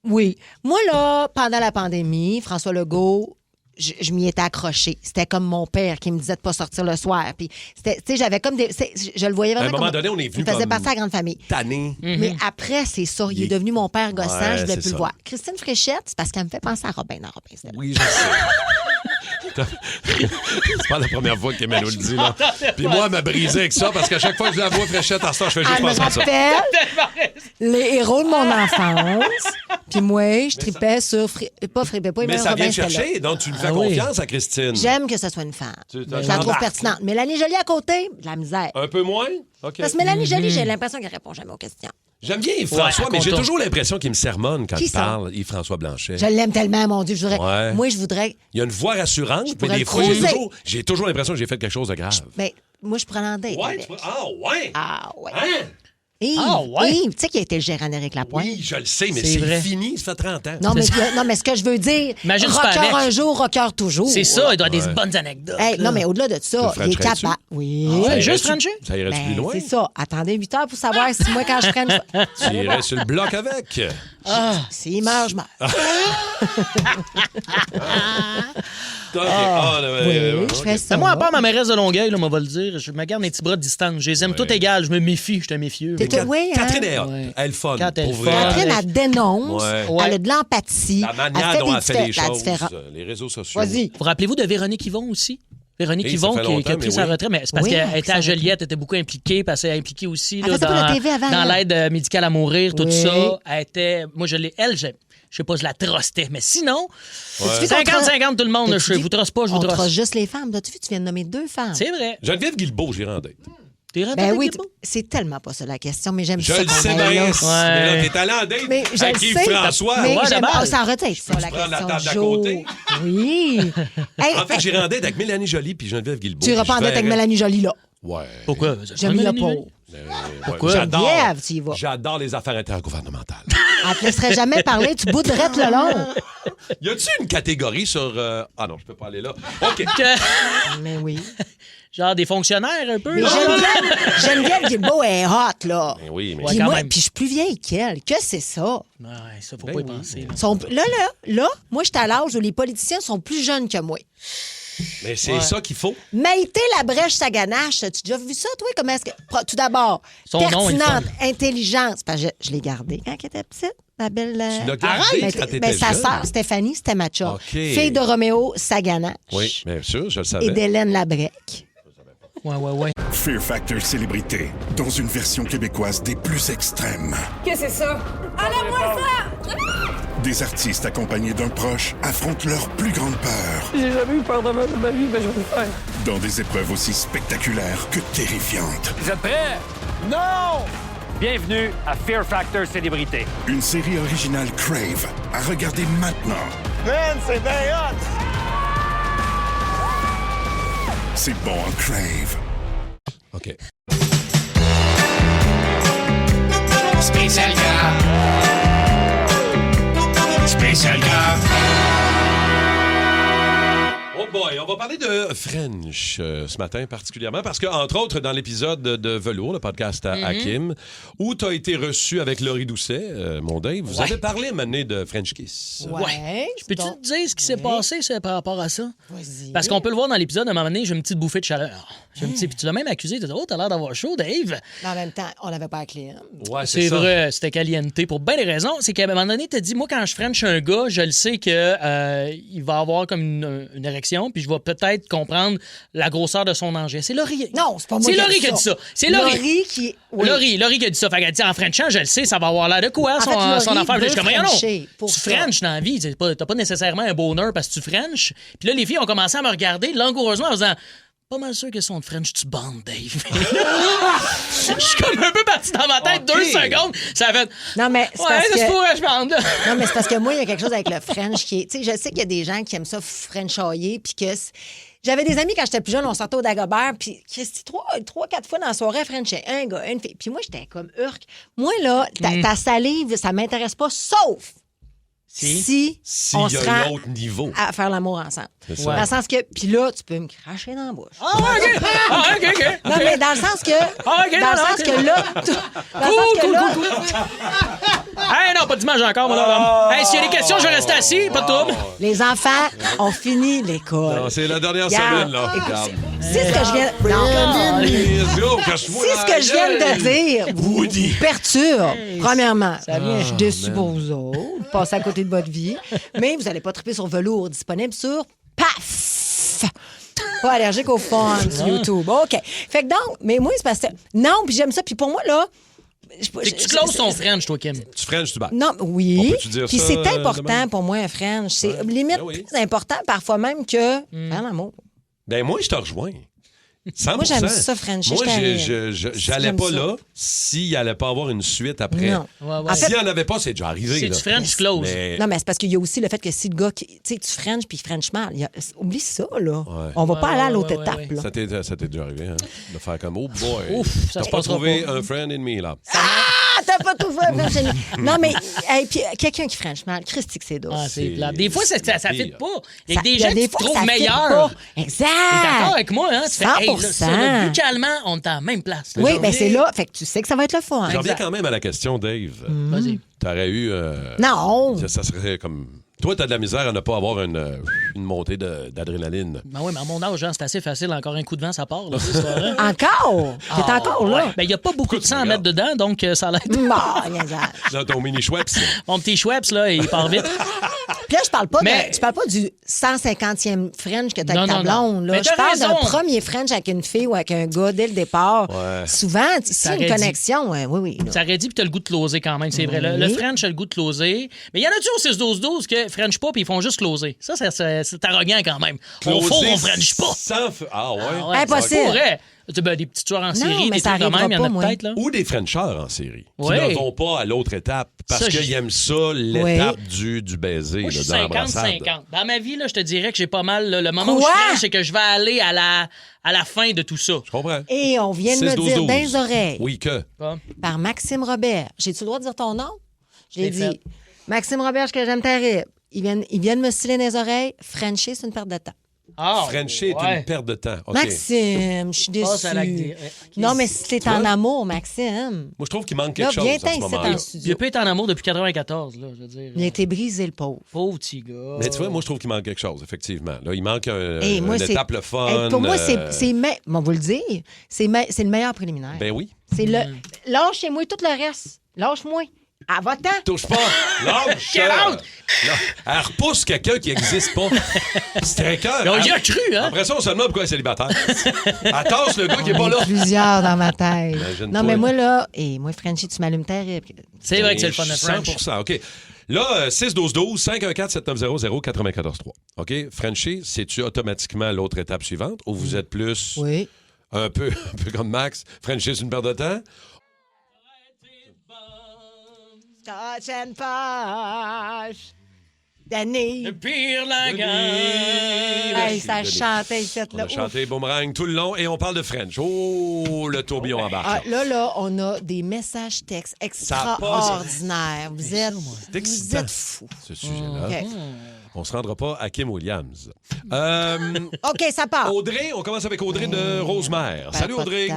oui. Moi, là, pendant la pandémie, François Legault, je m'y étais accrochée. C'était comme mon père qui me disait de pas sortir le soir. Puis, tu sais, j'avais comme des... Je le voyais vraiment À un moment comme... donné, on est venu Il faisait comme partie de la grande famille. tanné. Mais après, c'est ça. Il est devenu mon père gossant. Ouais, Je ne voulais c'est plus ça. le voir. Christine Fréchette, c'est parce qu'elle me fait penser à Robin dans Robin. C'était là. Oui, je sais. C'est pas la première fois que Emmanuel le dit, là. Puis moi, elle m'a brisé avec ça parce qu'à chaque fois que je la vois Fréchette, à ce temps, je fais juste Elle me penser à ça. rappelle les héros de mon enfance. Puis moi, je tripais sur... Pas Fribé, pas Mais Emmanuel ça vient Robin, te c'était là. chercher, donc tu lui fais oui. confiance à Christine. J'aime que ce soit une femme. Tu- Je la trouve t'embarques. pertinente. Mélanie Joly à côté, de la misère. Un peu moins? OK. Parce que Mélanie Joly, j'ai l'impression qu'elle répond jamais aux questions. J'aime bien Yves-François, Ouais, mais j'ai content. toujours l'impression qu'il me sermonne quand Qui il ça? parle, Yves-François Blanchet. Je l'aime tellement, mon Dieu. Ouais. Moi, je voudrais... Il y a une voix rassurante, mais pourrais des le fois, croiser. j'ai toujours l'impression que j'ai fait quelque chose de grave. Mais moi, je prends en date. Ouais, avec. Ah, ouais! Ah, ouais. Hein? Yves, Ah, ouais? Yves, tu sais qui a été le gérant d'Éric Lapointe? Oui, je le sais, mais C'est c'est vrai. fini, ça fait 30 ans. Non, mais ce que je veux dire, Imagine tu fais rocker avec. un jour, rocker toujours. C'est ça, il doit y avoir Ouais. des bonnes anecdotes. Hey, là. non, mais au-delà de ça, Tu le il est Frencherais-tu? capable. Oui. Ça irait-tu- juste Frencher? Ça irait-tu Ben, plus loin? c'est ça. Attendez 8 heures pour savoir si moi, quand je prenne... Tu irais sur le bloc avec. S'il meurt, je meurs. OK. Ah, Oui, je fais ça. Mais moi, à part ma mairesse de Longueuil, là, on va le dire, je me garde mes petits bras de distance. Je les aime toutes égales. Je me méfie, je suis un méfieux. Oui, hein? Catherine est hot. Ouais. Elle est fun. Quand elle pour est vrai. fun. Catherine, elle dénonce. Ouais. Elle a de l'empathie. La manière elle dont elle fait les la choses, différence. les réseaux sociaux. Vas-y. Vous rappelez-vous de Véronique Yvon aussi? Véronique Oui, Yvon ça fait qui a longtemps, pris mais sa oui. retraite, mais c'est parce Oui, qu'elle avec était sa à Joliette, elle était beaucoup impliquée, parce qu'elle est impliquée aussi Elle là, faisait pas de TV avant, dans elle. l'aide médicale à mourir, tout Oui. ça. Elle était, moi, je sais pas, je la trustais, mais sinon, Tu vis qu'on 50-50 tout le monde, T'as-tu je vu? vous truste pas, je vous On truste. trosse juste les femmes. As-tu vu, tu viens de nommer 2 femmes. C'est vrai. Geneviève Guilbeault, j'ai rendu. T'es rendu Ben avec oui, des beaux? c'est tellement pas ça la question, mais j'aime Je ça. le sais pareil, bien. là. Mais là, t'es allé en date Mais je avec le sais. Yves-François. Mais Ouais, j'aime- d'abord. ça aurait dû être ça, la prendre la question table du d'à jour. côté? Oui. Hey, En fait, j'ai rendu avec Mélanie Joly puis Geneviève Guilbeault. tu iras pas en date avec Mélanie Joly, là. Ouais. Pourquoi? J'aime le pauvre. Pourquoi? Geneviève, tu y vas. J'adore les affaires intergouvernementales. Elle te laisserait jamais parler, tu bouderais le long. Y a-tu une catégorie sur... Ah non, je peux pas aller là. OK. Mais oui. Genre des fonctionnaires un peu? Mais là? Geneviève Guilbeault est hot, là. Ben oui, mais... Ouais, Puis quand moi, même. puis je suis plus vieille qu'elle. Que c'est ça? Ouais, ça, faut Ben pas y oui. penser. là. Là, moi, je suis à l'âge où les politiciens sont plus jeunes que moi. Mais c'est ça qu'il faut. Maïté Labrèche-Saganache, as-tu déjà vu ça, toi? Comment est-ce que... Tout d'abord, Son nom est le pertinente, fun. intelligente. Parce que je l'ai gardée quand elle était petite, ma belle... Tu l'as gardée quand t'étais sa jeune? sœur, Stéphanie, c'était ma chum. OK. Fille de Roméo Saganache Oui, bien sûr, je le et savais. d'Hélène Labrec. Ouais. Fear Factor Célébrité, dans une version québécoise des plus extrêmes. Qu'est-ce que c'est ça? Enlève-moi ça! Des artistes accompagnés d'un proche affrontent leur plus grande peur J'ai jamais eu peur de ma vie, mais je vais le faire. dans des épreuves aussi spectaculaires que terrifiantes. Vous êtes prêts? Non! Bienvenue à Fear Factor Célébrité. Une série originale Crave à regarder maintenant Man, c'est bien hot! C'est bon en Crave. OK. Spécial gars. Spécial gars. Oh boy, on va parler de French ce matin particulièrement parce que, entre autres, dans l'épisode de Velours, le podcast à Hakim, où tu as été reçu avec Laurie Doucet, mon Dave, vous avez parlé à un moment donné de French Kiss. Ouais. Peux-tu te dire ce qui s'est passé par rapport à ça? Vas-y. Parce qu'on peut le voir dans l'épisode, à un moment donné, j'ai une petite bouffée de chaleur. Puis tu l'as même accusé, tu dis, oh, t'as l'air d'avoir chaud, Dave. Mais en même temps, on n'avait pas la clé. Hein? Ouais, c'est ça. vrai, c'était caliente. Pour bien des raisons. C'est qu'à un moment donné, t'as dit, moi, quand je French un gars, je le sais que il va avoir comme une érection, puis je vais peut-être comprendre la grosseur de son engin. C'est Laurie. Non, c'est pas moi. C'est Laurie qui a dit ça. C'est Laurie. Laurie qui. Oui. Laurie qui a dit ça. Fait qu'elle dit, en Frenchant, je le sais, ça va avoir l'air de quoi, En fait, son affaire. veut Je suis comme, non, Frencher pour tu ça. French dans la vie. T'as pas nécessairement un bonheur parce que tu French. Puis là, les filles ont commencé à me regarder langoureusement en disant, pas mal sûr que son de French, tu bandes, Dave. Je suis comme un peu parti dans ma tête 2 secondes. Ça a fait. Non, mais c'est parce c'est que... pour je bande. Non, mais c'est parce que moi, il y a quelque chose avec le French qui est. Tu sais, je sais qu'il y a des gens qui aiment ça Frenchailler, puis que. J'avais des amis quand j'étais plus jeune, on sortait au Dagobert, puis Christy, 3-4 fois dans la soirée, Frenchait un gars, une fille. Puis moi, j'étais comme urk. Moi, là, ta salive, ça m'intéresse pas, sauf si on y se a un rend autre niveau. à faire l'amour ensemble. C'est ça. Dans le sens que, puis là, tu peux me cracher dans la bouche. OK. Non, mais dans le sens que. Dans le sens que là. Cool. Hey, non, pas d'image encore, moi, là. Hey, s'il y a des questions, je vais rester assis, pas de trouble. Les enfants ont fini l'école. Non, c'est la dernière Regarde, semaine, là. écoute, Regarde. c'est ce que je viens. Non, Let's go, c'est cache-moi ce que je viens de dire. Vous perturbe. Premièrement, je suis déçue pour vous autres. Passez à côté de votre vie. Mais vous n'allez pas triper sur Velours, disponible sur PAF. Pas allergique aux fun sur YouTube. OK. Fait que donc, mais moi, c'est parce que. Non, puis j'aime ça. Puis pour moi, là. C'est que tu closes ton French, toi, Kim. Tu French, tu bats. Non, oui. On peut-tu dire Puis ça, c'est important demain? pour moi, un French. C'est limite Ben oui. plus important, parfois même que faire l'amour. Ben moi, je te rejoins. 100%. Moi, j'aime ça, Frencher. Moi, J'allais j'allais pas là s'il allait pas avoir une suite après. Non. Ouais. S'il n'y en avait pas, c'est déjà arrivé. C'est là. du French close. Mais- Non, mais c'est parce qu'il y a aussi le fait que si le gars, tu sais, tu French puis il French mal, oublie ça, là. Ouais. On va pas aller à l'autre ouais, étape, ouais. là. Ça t'est déjà arrivé, hein? De faire comme, oh boy. Ouf, ça T'as se pas passera trouvé pas. un friend in me, là. Ah, t'as pas tout fait, French. Non, mais, hey, puis quelqu'un qui French mal, Christy, que c'est douce. Ah, c'est plate. Des fois, ça fit pas. Il y a Ça- des il y a gens des qui te fois que trouvent ça fit meilleur. pas. T'es Exact. d'accord avec moi, hein? Tu fais, hey, là, ça, 100%. musicalement, on est à la même place. Oui, ben c'est là. Fait que tu sais que ça va être le fun. J'en reviens quand même à la question, Dave. Vas-y. T'aurais eu... Non. Ça serait comme... Toi, t'as de la misère à ne pas avoir une montée d'adrénaline. Ben oui, mais à mon âge, hein, c'est assez facile. Encore un coup de vent, ça part. Là, c'est ça, hein? Encore? T'es encore là? Ouais. Ben, il n'y a pas beaucoup de sang à mettre dedans, donc ça a l'air. Non, niaisage. Dans ton mini Schweppes. Mon petit Schweppes, là, il part vite. Puis là, je parle pas Mais- tu parles pas du 150e French que t'as Non, avec ta non, non. blonde. Là. Mais Je t'as parle d'un raison. premier French avec une fille ou avec un gars dès le départ. Ouais. Souvent, si Ça une aurait dit. connexion, oui. Là. Ça aurait dit, puis t'as le goût de closer quand même, c'est vrai. Le Oui. French a le goût de closer. Mais il y en a-tu au 6-12-12 que French pas, puis ils font juste closer. Ça, c'est arrogant quand même. Au fond, on French pas. Ah ouais? Ah ouais, Impossible. ça pourrait. Ben, des petits tueurs en série, mais des ça trucs de arrivera même, il y en a pas, moi. peut-être. Là. Ou des Frencheurs en série. Ouais. Qui ne vont pas à l'autre étape parce Ça, qu'ils aiment ça, l'étape du baiser, Moi, je là, suis dans l'embrassade. 50-50. Dans ma vie, là, je te dirais que j'ai pas mal. Le moment où Quoi? je French, c'est que je vais aller à la fin de tout ça. Je comprends. Et on vient de me 6-12-12. dire dans les oreilles, Oui, que? par Maxime Robert. J'ai-tu le droit de dire ton nom? J'ai C'est dit, fait. Maxime Robert, que j'aime terrible. Il vient de me styler dans les oreilles. Frencher, c'est une perte de temps. Ah, Frencher est ouais. une perte de temps. OK. Maxime, je suis Passe à l'acte. déçue. Non, mais si t'es en amour, Maxime. Moi, je trouve qu'il manque Là, quelque chose viens en ce t'en ici moment-là. dans le Il studio. peut être en amour depuis 94, là, je veux dire. Il a été brisé, le pauvre. Pauvre petit gars. Mais tu vois, moi, je trouve qu'il manque quelque chose, effectivement. Là, il manque Hey, une moi, étape le fun. Hey, pour moi, on va le dire, c'est le meilleur préliminaire. Ben oui. C'est le. Lâchez-moi tout le reste. Lâche-moi. À votre temps. Touche pas. Lâche. Get out! Non. Elle repousse quelqu'un qui n'existe pas. C'est un cœur. On y a cru, hein? Après ça, on se demande pourquoi elle est célibataire. Elle tasse le gars qui est pas là. Plusieurs dans ma tête. Imagine-toi. Non, mais moi, là, moi, Frenchie, tu m'allumes terrible. C'est vrai que c'est le fun de French. 100%, OK. Là, 6-12-12, 514-7900-943. OK? Frenchie, c'est-tu automatiquement l'autre étape suivante ou vous êtes plus Oui. un peu comme Max? Frenchie, c'est une perte de temps? Touch and push. d'année. Le pire lager. Hey, ça chantait ici, On là. a chanté Boomerang tout le long et on parle de French. Oh, le tourbillon embarque. Là, on a des messages textes extraordinaires. Vous êtes fous. Ce sujet-là. OK. On se rendra pas à Kim Williams. OK, ça part. Audrey, on commence avec Audrey de Rosemère. Salut, Audrey.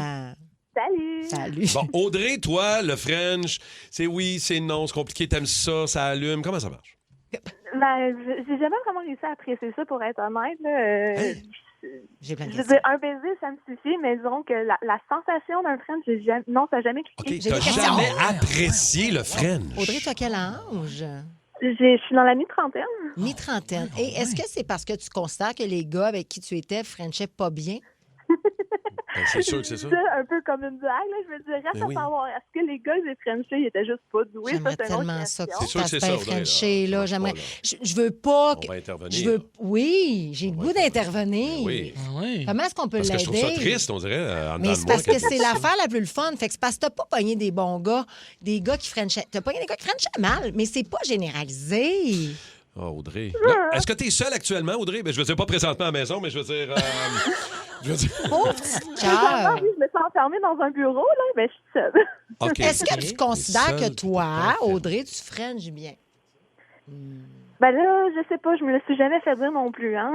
Salut. Bon, Audrey, toi, le French, c'est oui, c'est non, c'est compliqué, t'aimes ça, ça allume. Comment ça marche? Ben, j'ai jamais vraiment réussi à apprécier ça, pour être honnête. Là. J'ai plein de Je veux dire, un baiser, ça me suffit, mais disons que la sensation d'un French, non, ça n'a jamais cliqué. OK, t'as jamais apprécié le French? Audrey, tu as quel âge? Je suis dans la mi-trentaine. Mi-trentaine. Et est-ce que c'est parce que tu constates que les gars avec qui tu étais frenchaient pas bien? C'est sûr que c'est ça. Un peu comme une blague, là. Je me dirais, à savoir, est-ce que les gars des Frenchés, ils étaient juste pas doués? J'aimerais Ça, c'est une autre tellement ça question. que C'est sûr que c'est ça, Audrey, Frenché, là. là. J'aimerais... Je veux pas... On va intervenir. Oui, j'ai le goût d'intervenir. Oui. Comment est-ce qu'on peut Parce que l'aider? je trouve ça triste, on dirait, en dedans Mais de c'est moi, parce que quand c'est tu dis ça. l'affaire la plus le fun. Fait que c'est parce que t'as pas pogné des bons gars, des gars qui frenchaient. T'as pogné des gars qui frenchaient mal, mais c'est pas généralisé. Oh, Audrey. Là, est-ce que tu es seule actuellement, Audrey? Ben, je veux dire, pas présentement à la maison, mais je veux dire... Pauvre petite Ah, cœur. oui, je me suis enfermée dans un bureau, là, mais je suis seule. OK. Est-ce que tu considères Seule, que toi, Audrey, tu frenches bien? Ben là, je sais pas, je me le suis jamais fait dire non plus, hein.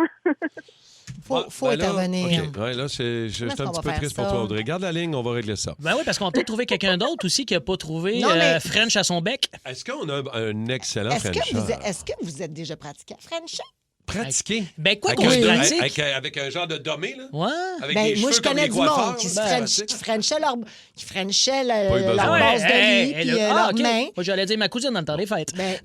Faut là, intervenir. OK. Ouais, là, je suis un Comment est-ce qu'on petit va peu faire triste pour ça? toi, Audrey. Garde la ligne, on va régler ça. Ben oui, parce qu'on peut trouver quelqu'un d'autre aussi qui n'a pas trouvé Non, mais- French à son bec. Est-ce qu'on a un excellent Est-ce Frencheur? que vous êtes déjà pratiqué à frencher? Pratiqué? Ben quoi Avec qu'on un- se pratique? avec un genre de dommé, là? Ouais. Avec Ben, des moi, cheveux je comme connais les du coiffeurs, monde qui là. frenchait Pas eu besoin. leur base de lit Hey, puis là- leur OK. main. Moi, j'allais dire ma cousine dans le temps des fêtes. Mais...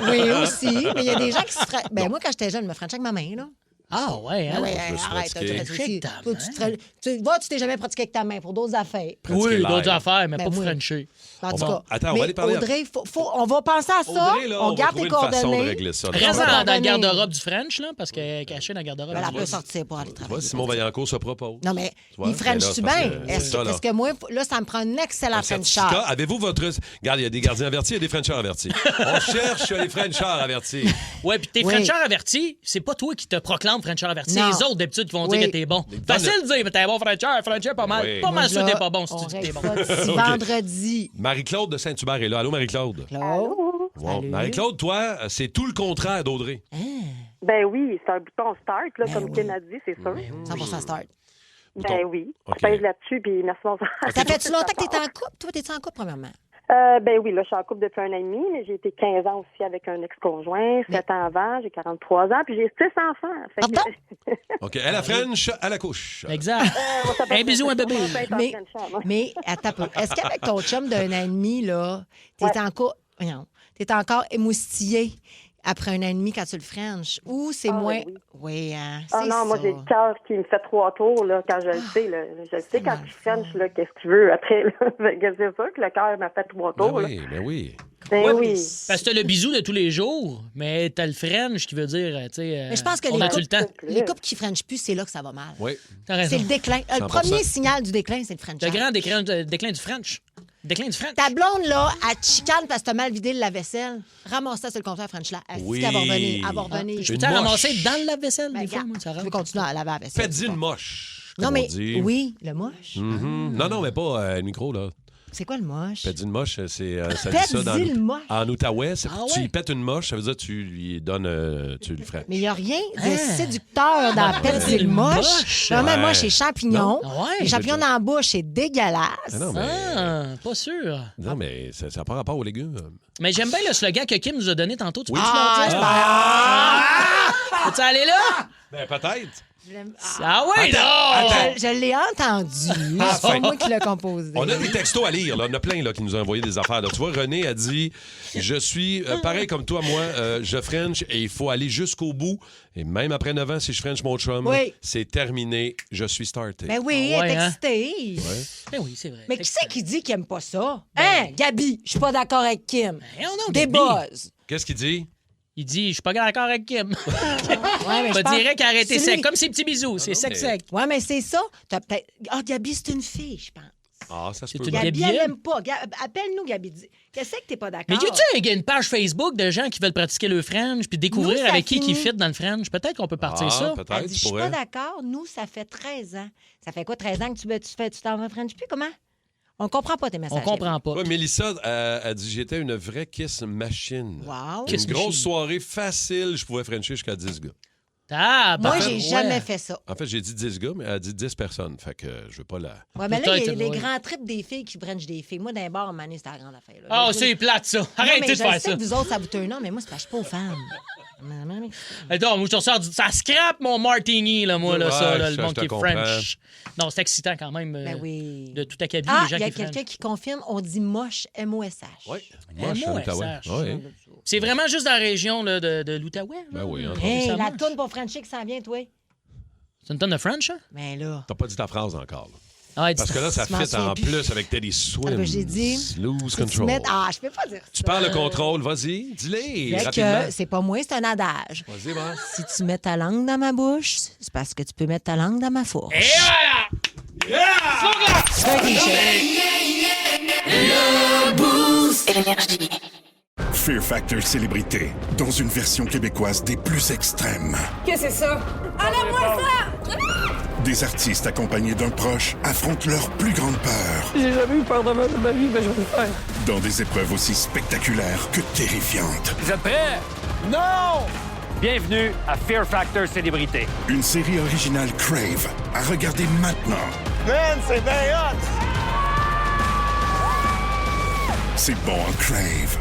Oui, aussi. Mais il y a des gens qui se frenchent. Ben, moi, quand j'étais jeune, je me frenchais avec ma main, là. Ah, ouais, hein? Ah ouais, Je me suis arrête, pratiqué. toi, aussi. Toi, tu t'es jamais pratiqué avec ta main pour d'autres affaires. Oui, live. d'autres affaires, mais Ben pas oui. Frencher. En tout Bon, cas, attends, on mais va aller parler. Audrey, on va penser à ça. Audrey, là, on va garde trouver tes une façon de coordonnées. régler ça. Reste On va dans le t'en donner. garde-robe du French, là, parce qu'elle est cachée dans le garde-robe. Ben, elle peut sortir pour aller Tu vois, travailler. Simon Vaillancourt se propose. Non, mais Tu vois, il french-tu mais là, bien? c'est parce que c'est ça, là. Est-ce que moi, là, ça me prend un excellent Un certificat. frencheur. Avez-vous votre... Regarde, il y a des gardiens avertis, il y a des Frenchers avertis. On cherche les Frenchers avertis. Ouais, puis tes Oui. Frenchers avertis, c'est pas toi qui te proclame Frencher averti. Non. C'est les autres, d'habitude, qui vont Oui. dire que t'es bon. Facile de dire, mais t'es un bon Frencher pas mal. Oui. Pas mal Moi, sûr que là, t'es pas bon si on tu dis que t'es règle bon. ça d'ici OK. vendredi. Marie-Claude de Saint-Hubert est là. Allô, Marie-Claude? Claude? Bon, Salut. Marie-Claude, toi, c'est tout le contraire d'Audrey. Ben oui, c'est un bouton start, là, comme Ken a dit, c'est sûr. 100% start. Ben oui. OK. Je pèse là-dessus, puis merci, bonsoir. Ça fait-tu longtemps que t'es en couple? Toi, t'es-tu en couple, premièrement? Ben oui, là, je suis en couple depuis 1 an et demi, mais j'ai été 15 ans aussi avec un ex-conjoint, 7 ans avant, j'ai 43 ans, puis j'ai 6 enfants. Fait que- OK, à la French, à la couche. Exact. Un bisou, un bébé. Mais attends un peu. Est-ce qu'avec ton chum d'un an et demi, là, t'es encore émoustillé après 1 an et demi quand tu le frenches? Ou c'est moins... Oui, hein, Ah c'est non, moi, ça. j'ai le cœur qui me fait 3 tours, là, quand je le sais, là. Je le sais quand je french, là, qu'est-ce que tu veux après, là. Fait que c'est sûr que le cœur m'a fait 3 Ben tours, là. oui, ben oui. Ben Ouais, oui. Parce que t'as le bisou de tous les jours, mais t'as le French qui veut dire, tu sais, Mais je pense que on a-tu le temps? les couples qui frenchent plus, c'est là que ça va mal. Oui. T'as raison. C'est le déclin. Le 100%. premier signal du déclin, c'est le French. Le grand déclin du French. Déclin du French. Ta blonde, là, elle te chicane parce que t'as mal vidé le lave-vaisselle. Ramasse-la sur le comptoir French là. Oui. Elle va revenir. Elle va revenir. Je Une peux-tu moche. ramasser dans le lave-vaisselle, Ben, des fois, regarde, moi, ça tu rentre. veux continuer à laver la vaisselle. Faites-y une moche. Non, comme mais on dit. oui, le moche. Mhm. Non, mais pas le micro, là. C'est quoi le moche? Faites une moche, c'est ça dit ça dans Faites-y le moche. en Outaouais, Ah tu ouais? lui pètes une moche, ça veut dire que tu lui donnes tu lui ferais. Mais il n'y a rien de séducteur dans la pète c'est le moche. moche. Vraiment, moi, Ouais. chez champignons. Ah ouais? Les champignons dans la bouche, c'est dégueulasse. Ah non, mais Ah, pas sûr. non, mais ça n'a pas rapport aux légumes. Mais j'aime bien le slogan que Kim nous a donné tantôt. Tu Oui. peux-tu leur dire? Peux-tu aller là? Ben peut-être. Ah oui, là! Je l'ai entendu. Ah, C'est fin. pas moi qui l'ai composé. On a des textos à lire. Là. On a plein là, qui nous ont envoyé des affaires. Là. Tu vois, René a dit je suis pareil comme toi, moi, je French et il faut aller jusqu'au bout. Et même après 9 ans, si je French mon chum, Oui. c'est terminé. Je suis starté. Ben oui, Ah ouais, elle est hein? excitée. Ben oui, c'est vrai. Mais qui c'est qui dit qu'il aime pas ça? Hein, Gabi? Je suis pas d'accord avec Kim. Ben non, Des Gabi. buzz. Qu'est-ce qu'il dit? Il dit, je suis pas d'accord avec Kim. Ouais, mais je Pas pense- direct arrêter c'est sec. lui. Comme ses petits bisous. C'est non, sec, mais- sec. Ouais, mais c'est ça. T'as peut-être... Ah, Gabi, c'est une fille, je pense. Ah, ça se C'est peut. une bien. Gabi, Gabi, elle aime pas. Appelle-nous, Gabi. Qu'est-ce que t'es pas d'accord? Mais y a une page Facebook de gens qui veulent pratiquer le French puis découvrir Nous, ça avec qui finit. fit dans le French? Peut-être qu'on peut partir ça. Peut-être, Elle dit, je suis pas d'accord. Nous, ça fait 13 ans. Ça fait quoi, 13 ans que tu t'en vas French? Puis comment? On comprend pas tes messages. On comprend pas. Ouais, Mélissa a dit j'étais une vraie kiss machine. Wow. Une grosse soirée facile, je pouvais frencher jusqu'à 10 gars. Moi, j'ai jamais fait ça. En fait, j'ai dit 10 gars, mais elle a dit 10 personnes. Fait que je veux pas la... Ouais, mais là, il y a les grands trips des filles qui frenchent des filles. Moi, d'un bar, Mané, c'était la grande affaire. Là. Ah, c'est plate, ça. Arrêtez de faire Je sais ça. que vous autres, ça vous turn on, mais moi, c'est parce que je suis pas aux femmes. Attends, moi, je ressors ça scrape mon martini, là, moi, là, ça, là, le monde qui est French. Non, c'est excitant quand même de tout accabler les gens il y a qui French. quelqu'un qui confirme, on dit moche, M-O-S-H. Oui, M-O-S-H. C'est vraiment juste dans la région là, de l'Outaouais. Ben oui. Hey, la toune pour Frenchie qui s'en vient, toi. C'est une tonne de French, hein? Mais là... T'as pas dit ta phrase encore. Là. Ah, parce que là, ça fit en plus avec Teddy Swim. Ah, ben, j'ai dit... Lose control. je peux pas dire ça. Tu parles le contrôle, vas-y, dis-le Fait rapidement. que c'est pas moi, c'est un adage. Vas-y, va. Si tu mets ta langue dans ma bouche, c'est parce que tu peux mettre ta langue dans ma fourche. Et voilà! C'est un cliché. Le Boost Énergie. Fear Factor Célébrité, dans une version québécoise des plus extrêmes. Qu'est-ce que c'est ça? Enlève-moi ça! Des artistes accompagnés d'un proche affrontent leur plus grande peur J'ai jamais eu peur de ma vie, mais je vais le faire. dans des épreuves aussi spectaculaires que terrifiantes. Vous êtes prêts? Non! Bienvenue à Fear Factor Célébrité. Une série originale Crave à regarder maintenant. Man, c'est bien hot! C'est bon en Crave.